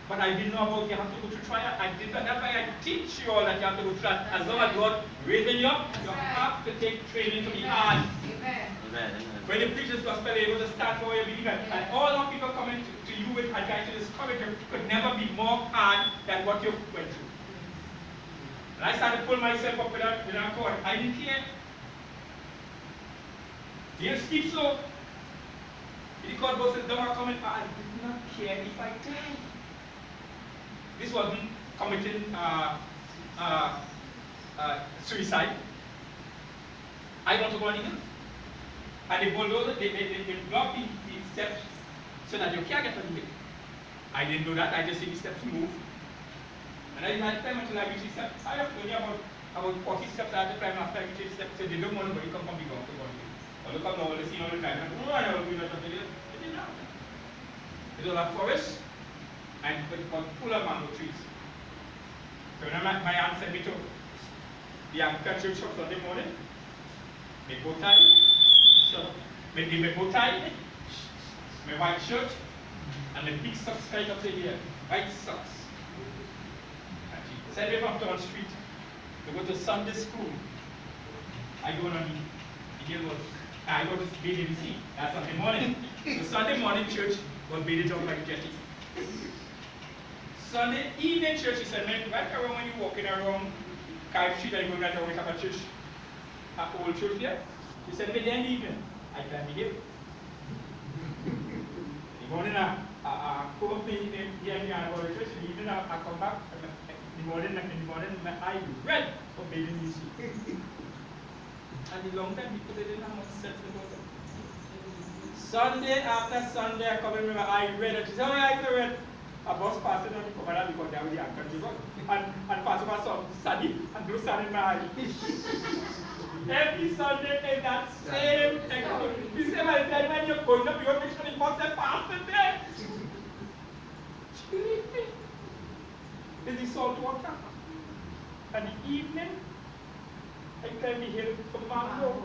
but I didn't know about you have to go through trial. I did that. That's why I teach you all that you have to go through trial. As long as God raising you up, you have to take training to be hard. Amen. When the preacher's gospel, it was a start for your believer. And all our people coming to you with advice to discourage you could never be more hard than what you went through. And I started to pull myself up with a cord. I didn't care. The steep slope. The cord was down coming. I did not care if I died. This wasn't committing suicide. I want to go on again. And the bulldozer, they block the steps so that you can't get on the hill. I didn't know that. I just see the steps move. And I didn't have time until I reached the steps. I have only about 40 steps I had to climb after I reached the steps. So they don't want nobody come from the ground to go on the hill. Or they come now, they see all the time. And oh, I don't do that on the hill. It didn't happen. It was a forest and it was full of mango trees. So when my aunt sent me to the Anchor Church on Sunday morning, my bow tie, my bow tie, my white shirt, and the big socks right up to here, white socks. And she sent me from Town Street to go to Sunday school. I go on the hill was, I go to BDBC, that's Sunday morning. So Sunday morning church was bathing out like jetty. Sunday evening church, he said, man, right around when you're walking around Carib Street and you're going to have a church, an old church there. He said, but then evening, I can be here. The morning I go up here and go to church, in the evening I come back, in the morning my eye red for bathing this week. And the long time because they didn't have much sense about it. Sunday after Sunday, I come in with my eye red, and she said, oh yeah, it's red. A bus passing on the command because they were the Anchor Church. And passing my son, Sadie, and blue sand in my eye. Every Sunday, in that same thing. You say, by the time when you're going up, you're making sure you must have passed it there. Believe me. There's the salt water. And the evening, I climbed the hill from mango.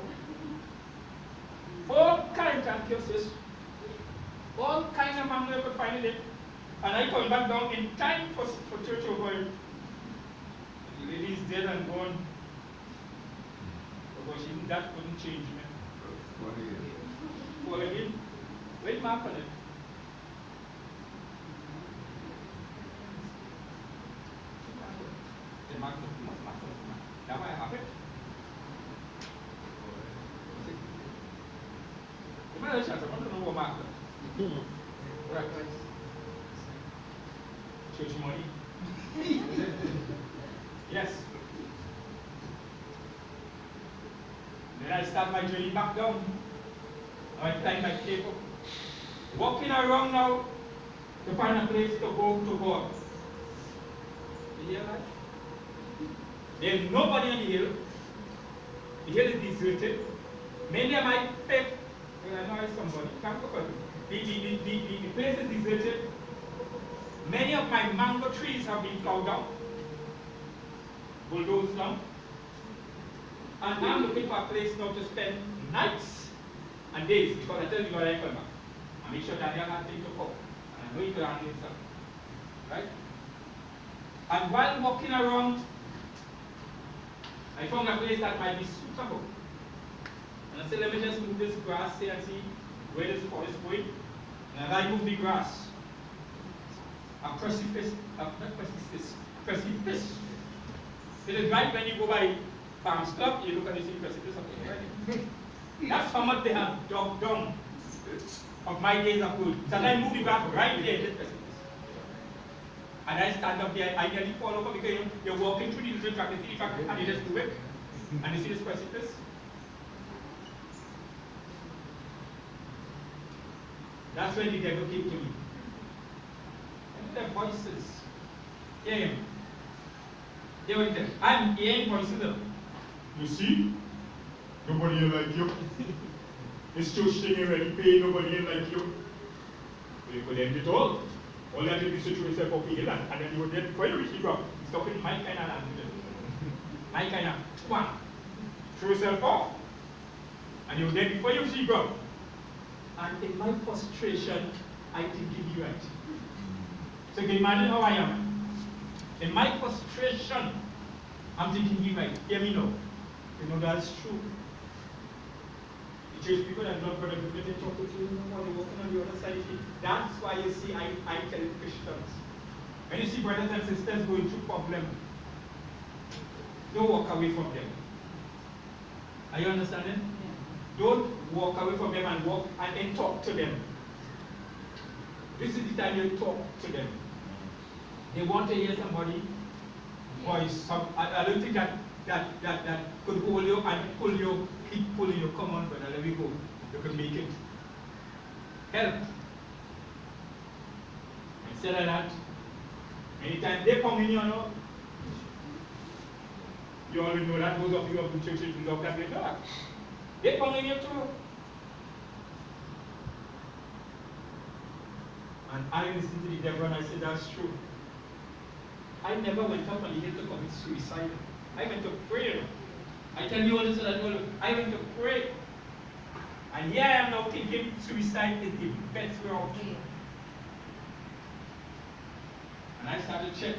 All kinds of cases. All kinds of mango you could find in it. And I come back down in time for church over. The lady's dead and gone. Because that couldn't change me. Fall again. Wait, mark on it. The mark of that why I have it. You might have a chance, I want to know what mark. Right. Church money. Yes. Then I start my journey back down. I climb my table. Walking around now to find a place to go to God. You hear that? There's nobody on the hill. The hill is deserted. Many of my pep, I know it's somebody, can't go for it. The place is deserted. Many of my mango trees have been plowed down, bulldozed down. And I'm looking for a place now to spend nights and days, because I tell you what I come back. I make sure Daniel has things to cook. And I know he can handle himself. Right? And while walking around, I found a place that might be suitable. And I said, let me just move this grass here and see where this forest is going. And as I move the grass, a precipice, precipice. It is right when you go by Farms Club, you look at the same precipice up there, right? That's how much they have dug down of my days of good. So I move the grass right there in this precipice. And I stand up there, I nearly fall over because you're walking through the little track, you see the track, and you just do it. And you see this precipice. That's when the devil came to me. And the voices. Hear him. Hear what he said. I'm hearing voices of, you see? Nobody here like you. This church thing already paid, nobody here like you. You could end it all. All you have to do is to throw yourself off the hill and then you were dead before you reach the ground. It's talking my kind of language. My kind of one. Throw yourself off. And you were dead before you reach the ground. And in my frustration, I think you're right. So you can imagine how I am. In my frustration, I'm thinking you're right. Hear me now. You know that's true. The church people that love brother, they talk to you, they're walking on the other side. That's why you see I tell Christians. When you see brothers and sisters going through problems, don't walk away from them. Are you understanding? Yeah. Don't walk away from them and walk and then talk to them. This is the time you talk to them. They want to hear somebody voice. I don't think that could hold you and pull you, keep pulling you. Come on, brother, let me go. You can make it. Help. Instead of that, anytime they come in, you know, you already know that those of you of the churches love that they do that. They come in here too. And I listened to the devil and I said, that's true. I never went up on the hill to commit suicide. I went to pray. I tell you all this, I went to pray. And here I am now thinking suicide is the best way out. And I started to check.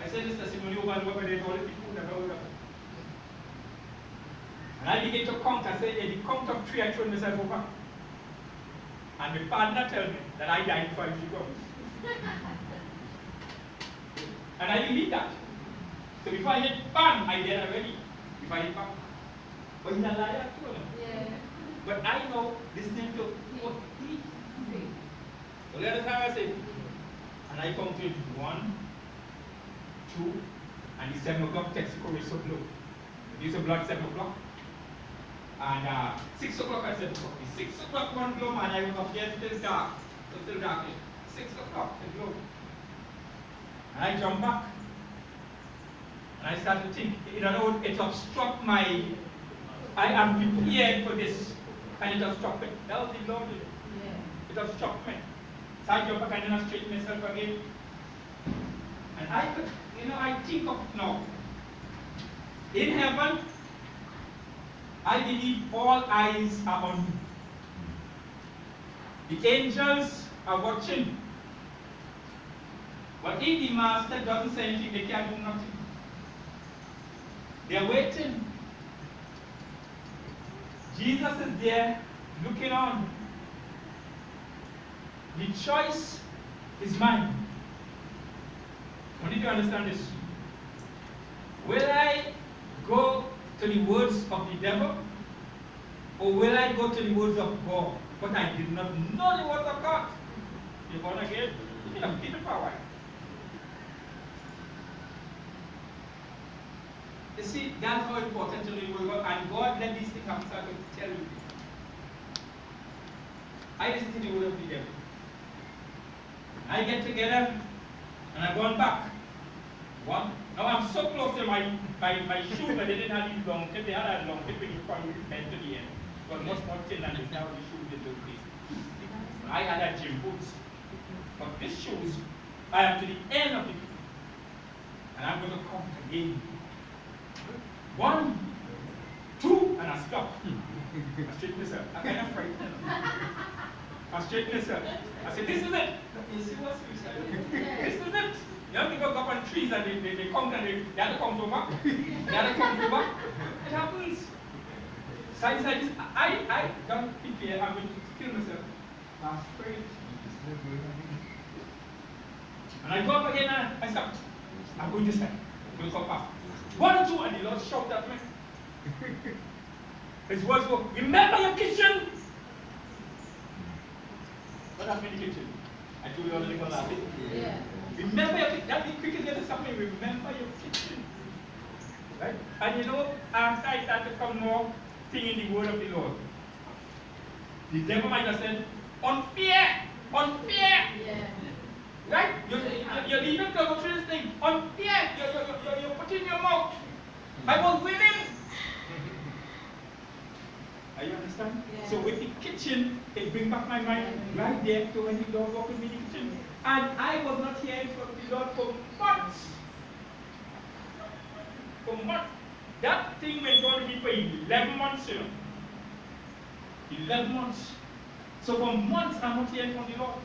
I said this testimony over and over, but they told people never would have. And I began to count. I said, at the count of 3, I threw myself over. And my partner told me that I died before I should go. And I believe that. So before I hit bang, I did already. If I hit bang. But he's a liar too. Yeah. But I know listening to what he says. So let us have I say. And I counted 1, 2, and the 7 o'clock text code is so low. It used to block 7 o'clock. And 6 o'clock I said, the 6 o'clock one blow, man, I went up here, it's still dark. It's still dark. 6 o'clock, it blew. And I jumped back. And I started to think, in other words, it obstruct my, I am prepared for this. And it obstruct me. That was the Lord did it. Yeah. It obstruct me. So I jumped back and then I straightened myself again. And I could, I think of now. In heaven, I believe all eyes are on you. The angels are watching. But if the master doesn't say anything, they can't do nothing. They're waiting. Jesus is there looking on. The choice is mine. I need to understand this. Will I go to the words of the devil, or will I go to the words of God? But I did not know the words of God. You're born again, you have given power. You see, that's how important to live with God, and God let these things happen so I can tell you. I listen to the word of the devil. I get together and I'm going back. One. Now I'm so close to my shoes that they didn't have these long tip. They had a long tip when you from the head to the end. But much more thin than this now the shoes they do this. I had a gym boots. But these shoes, I am to the end of it. And I'm going to come again. 1, 2, and I stop. I straighten this up. I kind of frightened. I straighten this up. I said, this is it. You see what's this is it. You know, people go up on trees and they come and the other comes over. The other comes over. It happens. So I said, I don't think I'm going to kill myself. I'm afraid. And I go up again and I stop. I'm going this time. I'm going to come back. 1, 2, and the Lord shouted at me. His words were, remember your kitchen. What happened in the kitchen? I told you all the little laughing. Yeah. Remember your kitchen. That's the quickest way to something. Remember your kitchen. Right? And you know, after I started to come more thing in the word of the Lord, the devil might have said, unfair, unfair. Yeah. Right? You're leaving to go through this thing. Unfair. You're putting your mouth. I was willing. Are you understand? Yeah. So with the kitchen, it brings back my mind right there to when the Lord walked with me in the kitchen. And I was not hearing from the Lord for months. For months. That thing went on with me for 11 months, you know. 11 months. So for months, I'm not hearing from the Lord.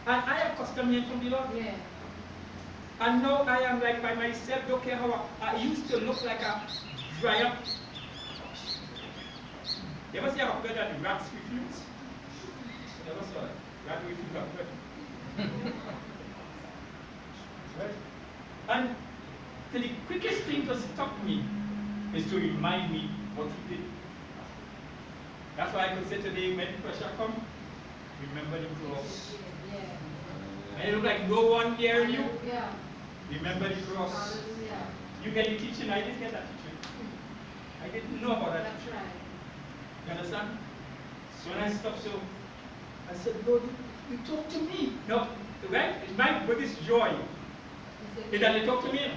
And I am accustomed hearing from the Lord. Yeah. And now I am like by myself, don't care how I used to look like a dry up. You ever see a bird that the rats refuse? You ever saw that? Rat refuse a bird. Right? And the quickest thing to stop me is to remind me what he did. That's why I could say today, when pressure comes, remember the cross. Yeah. And it look like no one near you. Yeah. Remember the cross. Yeah. You get the teaching. I didn't get that teaching. I didn't know about that teaching. Right. You understand? So when I stopped, so I said, Lord, you talk to me. No, right? My biggest joy is that they talk to me.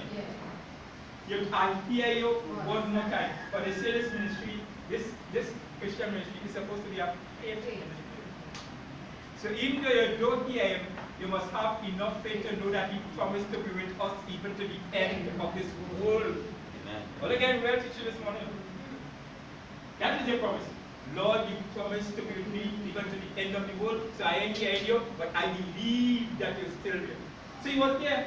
Yeah. I hear you one more time. But they say this ministry, this Christian ministry is supposed to be a faith ministry. So even though you don't hear him, you must have enough faith to know that he promised to be with us even to the end of this world. Amen. Well, again, we'll teach you this morning. That is your promise. Lord, you promised to be with me even to the end of the world. So I ain't hearing you, but I believe that you're still there. So he was there.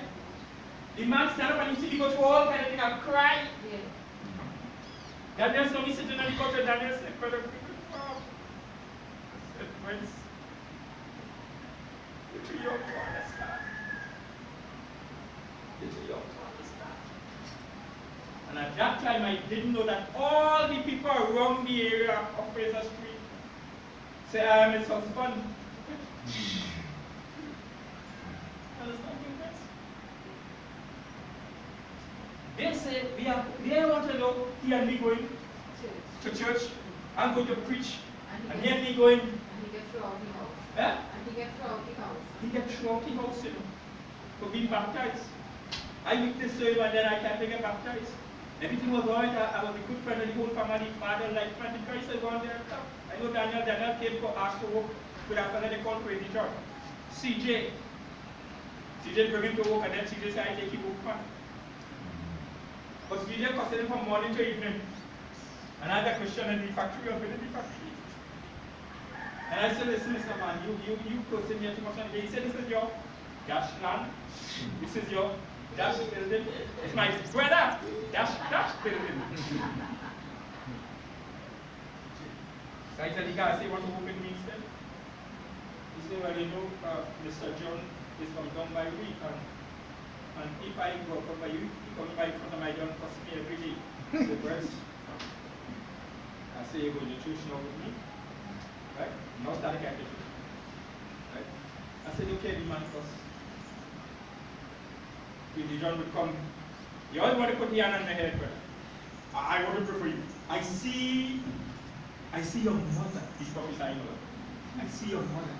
The man stand up and you see he go through all kind of thing and cry. Yeah. Daniel saw me sitting on the couch and Daniel said, Brother, oh. I said, friends, you're too young to understand. You're too young to understand. And at that time, I didn't know that all the people around the area of Fraser Street say, I am his husband. Understand me, friends? They say, they want to know, he and me going to church, I'm going to preach, and he and me going. And he gets through out the house. Eh? And he gets through out the house. He gets through out the house, you know, for being baptized. I meet this serve and then I can't get baptized. Everything was alright. I was a good friend of the whole family, father, like friend. The Christ is on there. I know Daniel came to ask to work with a fellow they call Crazy John. CJ bring him to work and then CJ said, I take him work, man. But CJ costed him from morning to evening. And I had a question in the factory, I've been in the factory. And I said, listen, Mr. Man, you closing here too much on the day. He said, this is your dash land. This is your dash building. It's my brother, dash building. So I tell the guy, I say, what to open me instead? He said, well, you know, Mr. John is from down by week, and if I go up by you, he comes by in front of my John, cost me every day. The breast. I say, you're going to choose now with me. Right? Now start the calculation. Right? I said, okay, the man cost. If the John would come, you always want to put the hand on my head, brother. I want to pray for you. I see your mother. He's prophesying over. I see your mother.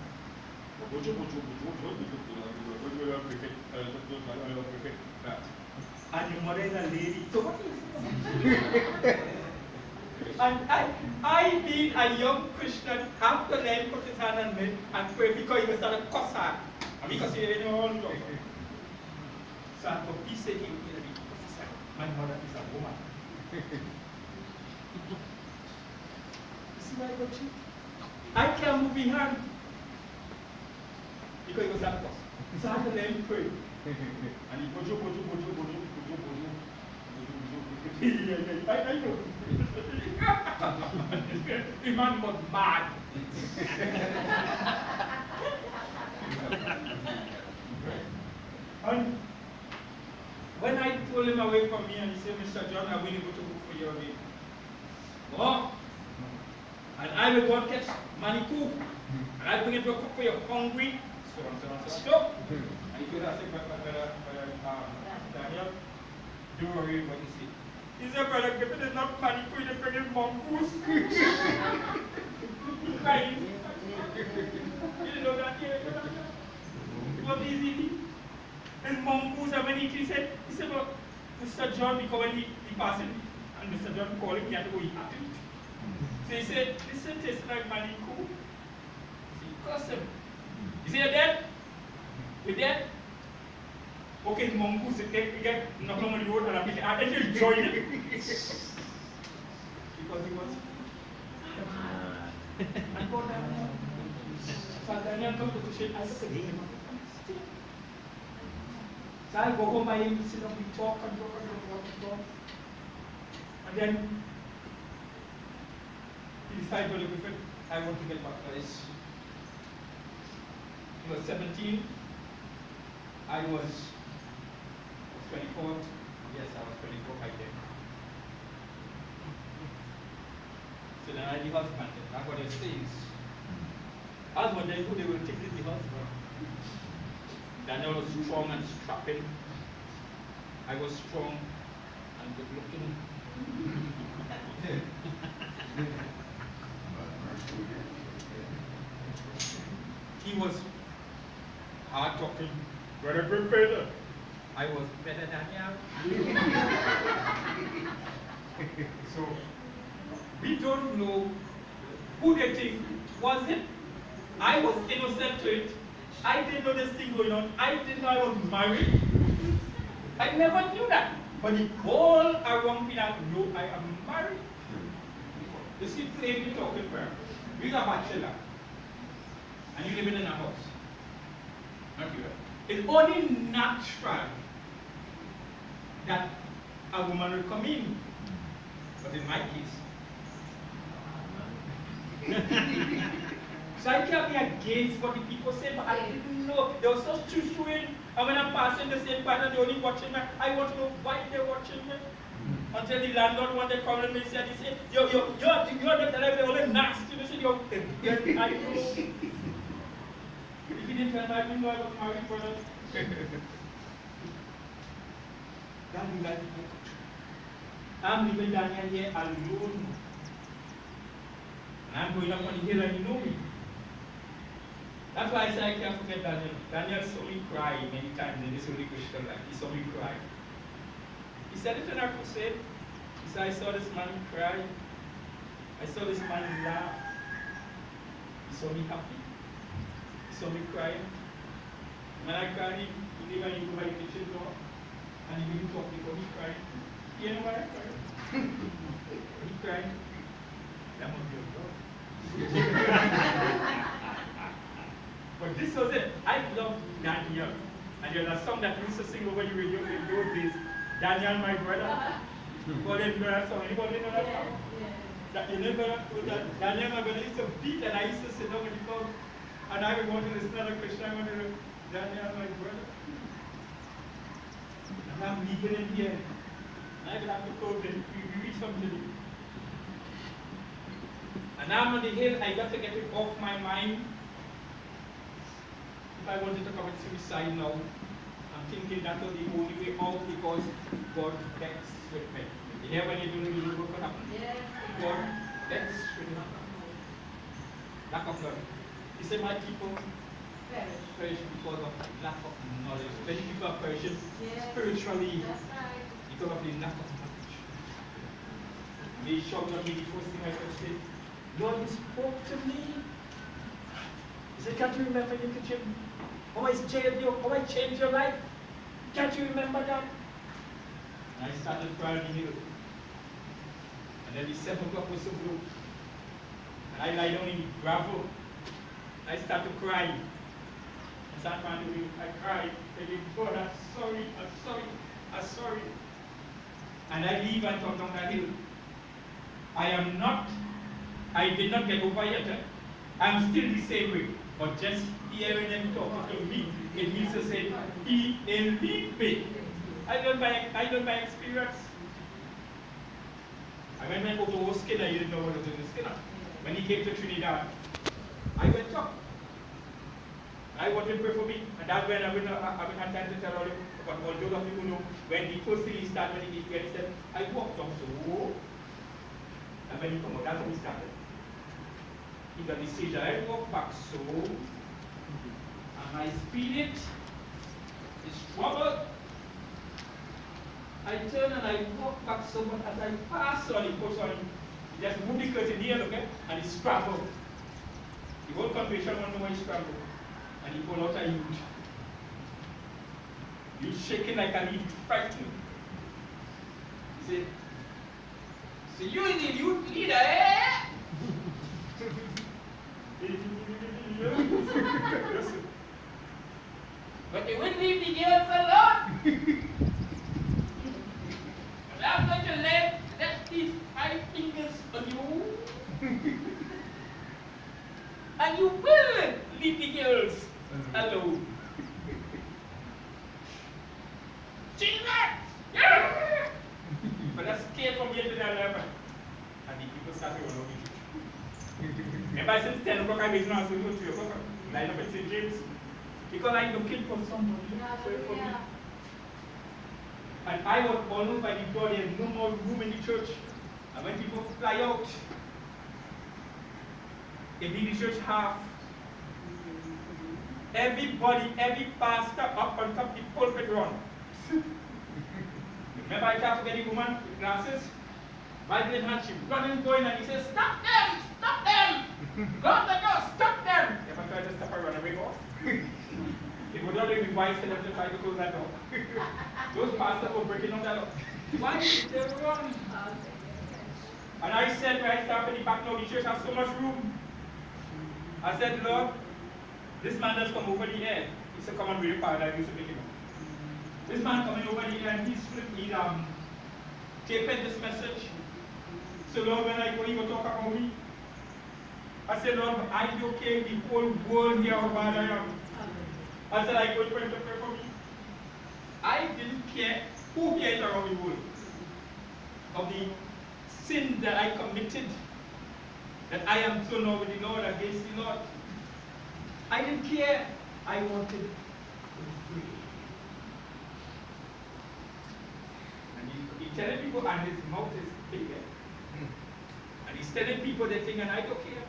And your mother is a lady. So what is it? And I being a young Christian, have to learn put his hand on me and pray because he was start to cuss her. And because he didn't know all the time. So he said he would be prophesied. My mother is a woman. You see why I got you? I can't move my hand. Because he was that cuss. So I had to learn to pray. And he bojo. I know. The man was mad. And when I pulled him away from me and he said, Mr. John, I will go to look for your way. Oh, and I will go and catch money cook. And I bring it to cook for your hungry. So on. And he told us, Daniel, don't worry what you see. He said, Brother Griffith is not money cook, he's bringing mongoose. He's crying. You didn't know that here? It was easy. His mongoose, and when he said, well, Mr. John, because when he passed him, and Mr. John called him, he had to go eat at it. So he said, listen, tastes like money cook. So he cursed him. He said, you're dead? You're dead? Okay, the mongoose, we get knocked on the road and I think he'll join him. Because he was. And God, Daniel. So Daniel comes to shake, I said, so I go home by him, we sit down, we talk. And then he decided to live with it. I want to get baptized. He was 17. I was 24. Yes, I was 24 by then. So then I the husband. That's what it says. Husband, they will take the husband. Daniel was strong and strapping. I was strong and good looking. He was hard talking, brother Griffith. I was better than you. So we don't know who they think was it. I was innocent to it. I didn't know this thing going on. I didn't know I was married. I never knew that. But the whole around me now know I am married. You see, plainly talking prayer. You're a bachelor. And you live in a house. Not you. It's only natural that a woman will come in. But in my case, so I can't be against what the people say, but I didn't know. They were so truthful. And when I'm passing the same pattern, they're only watching me. I want to know why they're watching me. Until the landlord one day called me and said, you're the television, they're only nasty. They said, I know. If you didn't tell me, I didn't know I was married for that. That be like I'm living down here alone. And I'm going up on the hill and you know me. That's why I say I can't forget Daniel. Daniel saw me cry many times in this Holy Christian life. He saw me cry. He said it in our crusade. He said, I saw this man cry. I saw this man laugh. He saw me happy. He saw me crying. When I cried, he came and he go by the kitchen door and he didn't talk before he cried. You know why I cried? He cried. that must be a God. But this was it. I loved Daniel. And there's a song that we used to sing over the radio in those days. Daniel, my brother. But then that song. Anybody know that song? That you never that Daniel, my brother, used to beat, and I used to sit down with the crowd. And I would want to listen to the Christian. I wanted to Daniel, my brother. And I'm leaving in here. And I will have to go and we reach something. And I'm on the hill. I got to get it off my mind. If I wanted to commit suicide now, I'm thinking that was the only way out because God vexed with me. You hear when you don't really know what happened? Yes. God vexed with me. Lack of knowledge. He said, my people perish because of lack of knowledge. Many people are perishing spiritually because of the lack of knowledge. They shout at me, the first thing I could say, Lord, you spoke to me. He said, can't you remember you could change? How I saved you, how I changed your life? Can't you remember that? And I started crying in the hill. And then the 7 o'clock was so blue. And I lie down in the gravel. I started crying. I started crying. I cried. Saying, God, I'm sorry, I'm sorry, I'm sorry. And I leave and come down that hill. I did not get over yet. I'm still the same way. But just hearing them talking to me, it means to say, He will lead me. I learned by experience. I went over to Skinner, you didn't know what was in the Skinner. When he came to Trinidad, I went up. I wanted to pray for me, and that's when I haven't had time to tell all you, but all those of you who know, when the first thing he started, when he said, I walked up so, and when he come out, that's how he started. He got the stage, and I walked back so, and my spirit is troubled. I turn and I walk back so, but as I pass on, he puts on, he just moved the curtain here, okay, and he scrambled. The whole congregation won't know why he scrambled. And he pulled out a youth. Youth shaking like an idiot, frightened. He said, so you is the youth leader, eh? But you wouldn't leave the girls alone. And I'm going to let these 5 fingers on you. And you will leave the girls alone. Jesus! Yeah! But that's scared from here to the 11. And the people started running me. Remember, since 10 o'clock, I was not going to 3 o'clock. Line up at St. James. Because I'm looking for somebody to pray for me. And I was almost by the door, there's no more room in the church. And when people fly out, they leave the church half. Everybody, every pastor up on top of the pulpit run. Remember I tried to get the woman with glasses? Bible in hand, she running, going, and he says, stop them! Stop them! God, the girl, stop them! If I try to stop her, run away, go. It would not be wise for them to try to close that door. Those pastors were breaking on that door. Why did they run? And I said, when I started in the back now, the church has so much room. I said, Lord, this man does come over the air. He's a common radio power that I used to pick him up. This man coming over the air and he's taping this message. So Lord, when I go, he will talk about me. I said, Lord, I be okay, the whole world here how bad I am. I said, I go for him to pray for me. I didn't care who cares around the world of the sin that I committed, that I am thrown over the Lord against the Lord. I didn't care. I wanted to be free. And he's telling people, and his mouth is bigger. And he's telling people they think, and I don't care.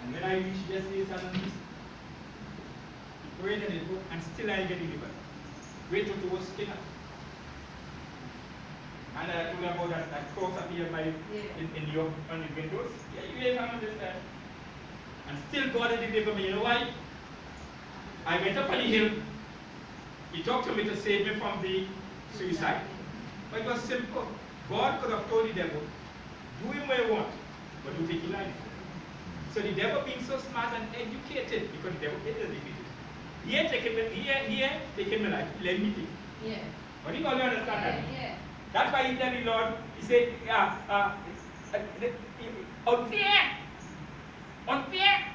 And when I reach yesterday's analysis, he prayed in his book, and still I get delivered. Wait till towards Skinner. And I told them about that cross appeared in your on the windows. Yeah, you even understand. And still God had delivered me. You know why? I went up on the hill. He talked to me to save me from the suicide. But it was simple. God could have told the devil, do him what you want. But you take Elijah. So the devil being so smart and educated, because the devil is educated. Here take him alive, let me take. Yeah. But you only understand that. Yeah. That's why he tell the Lord, he said, unfair. Unfair.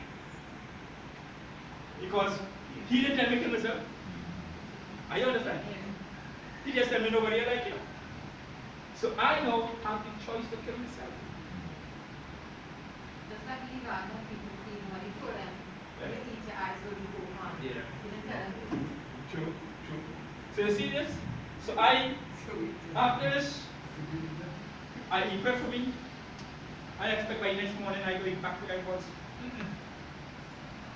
Because he didn't tell me to kill myself. Are you understand? Yeah. He just tell me nobody like you. So I know I have the choice to kill myself. Just like he got no people see when he told them, Yeah. you eat your eyes when you go on. Yeah. He didn't tell them. True. So you see this? So after this, he prayed for me. I expect by next morning I going back to where I was.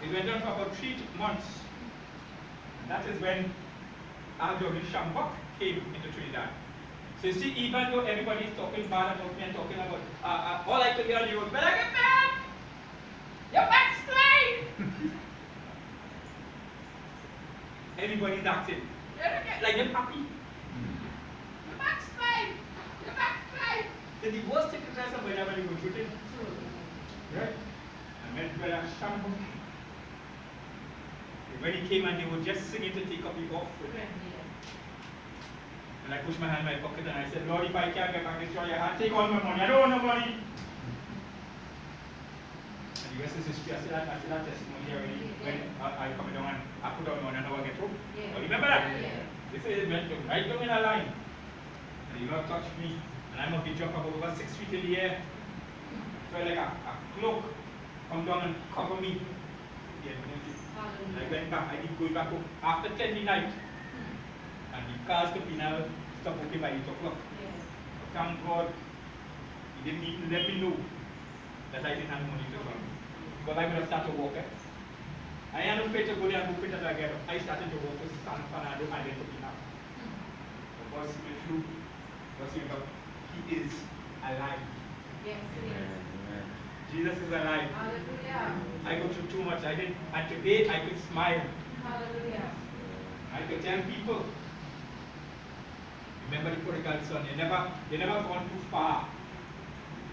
It went on for about 3 months. And that is when R.W. Shambok came into Trinidad. So you see, even though everybody is talking bad about me and talking about, all I could hear on the road, better get back! You're backslide! Everybody's acting. Like they're happy. You're backslide! You're backslide! Then the worst thing is that somebody never go through it. Right? I met Brother Shambok. When he came and they were just singing to take up the offering. And I pushed my hand in my pocket and I said, Lord, if I can't get back this joy, I take all my money. I don't want no money. And the rest is history. I said that testimony here already. When I come down and I put down money and I get home. Yeah. But remember that? Yeah. They say it went right down in a line. And the Lord touched me. And I must be jumping up over 6 feet in the air. So like a cloak come down and cover me. Yeah, and I went back, I did go back home after 10 midnight. And the cars to Pinal stopped working by 8 o'clock. But thank God, he didn't even let me know that I didn't have money to come. Because I would have started to walk. I am afraid to go there and go put it again. I started to walk to San Fernando and then to Pinal. But God's been true. God's been true. He is alive. Yes, it is. Jesus is alive. Hallelujah. I go through too much. And today I could smile. Hallelujah. I could tell people. Remember the prodigal son. They never gone too far.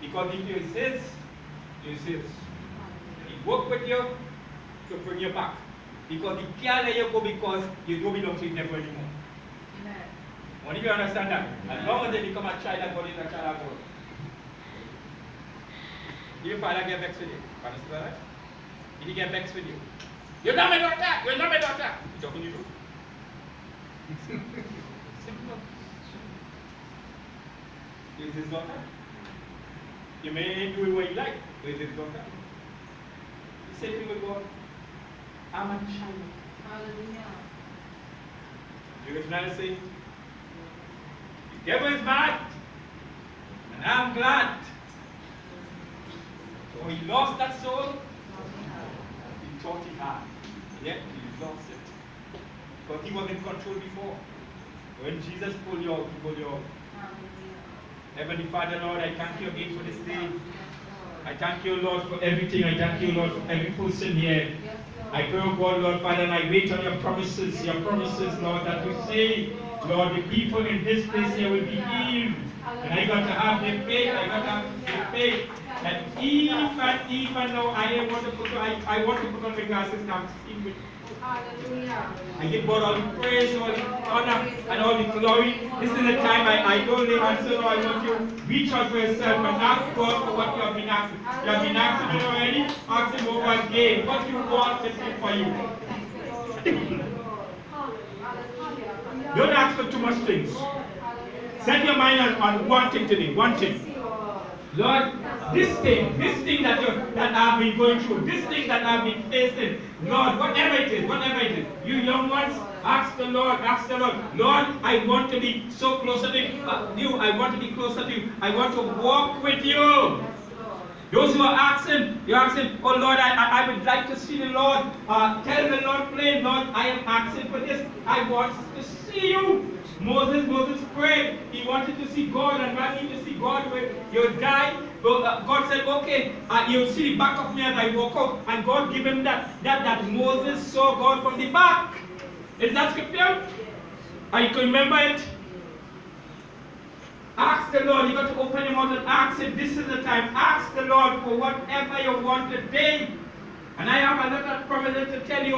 Because if you're his, you're his. He work with you to bring you back. Because he can't let you go because you don't belong to him never anymore. Amen. When you understand that, as long as they become a child of God, is a child of God. Your father get vexed with you. Understand that? Did he get vexed with you? You're not my daughter! You're not my daughter! He's talking to you. Simple. He's his daughter. You may do what you like, but he's his daughter. The same thing with God. I'm a child. Hallelujah. You get what I'm saying? The devil is mad. And I'm glad. So he lost that soul. He thought he had. Yet he lost it. Because he was in control before. When Jesus pulled you out, he pulled you out. Heavenly Father, Lord, I thank you again for this day. I thank you, Lord, for everything. I thank you, Lord, for every person here. I pray, oh God, Lord, Father, and I wait on your promises, Lord, that you say, Lord, the people in this place here will be healed. And I got to have the faith, that even though I want to put on the glasses now, with Hallelujah. I give God all the praise, all the honor, and all the glory. This is the time I don't lay hands on. I want you to reach out for yourself and ask God for what you have been asking. You have been asking it already. Ask Him over again. What you want to do for you. Don't ask for too much things. Set your mind on one thing today. One thing. Lord, this thing that I've been going through, this thing that I've been facing, Lord, whatever it is, you young ones, ask the Lord, Lord, I want to be so closer to you, I want to be closer to you, I want to walk with you. Those who are asking, you're asking, oh Lord, I would like to see the Lord. Tell the Lord plain, Lord, I am asking for this. I want to see you. Moses prayed. He wanted to see God and wanted to see God when you die. God said, okay, you'll see the back of me as I walk out. And God gave him that Moses saw God from the back. Is that scripture? And you can remember it? Ask ask the Lord. You got to open your mouth and ask Him. This is the time. Ask the Lord for whatever you want today. And I have another promise to tell you.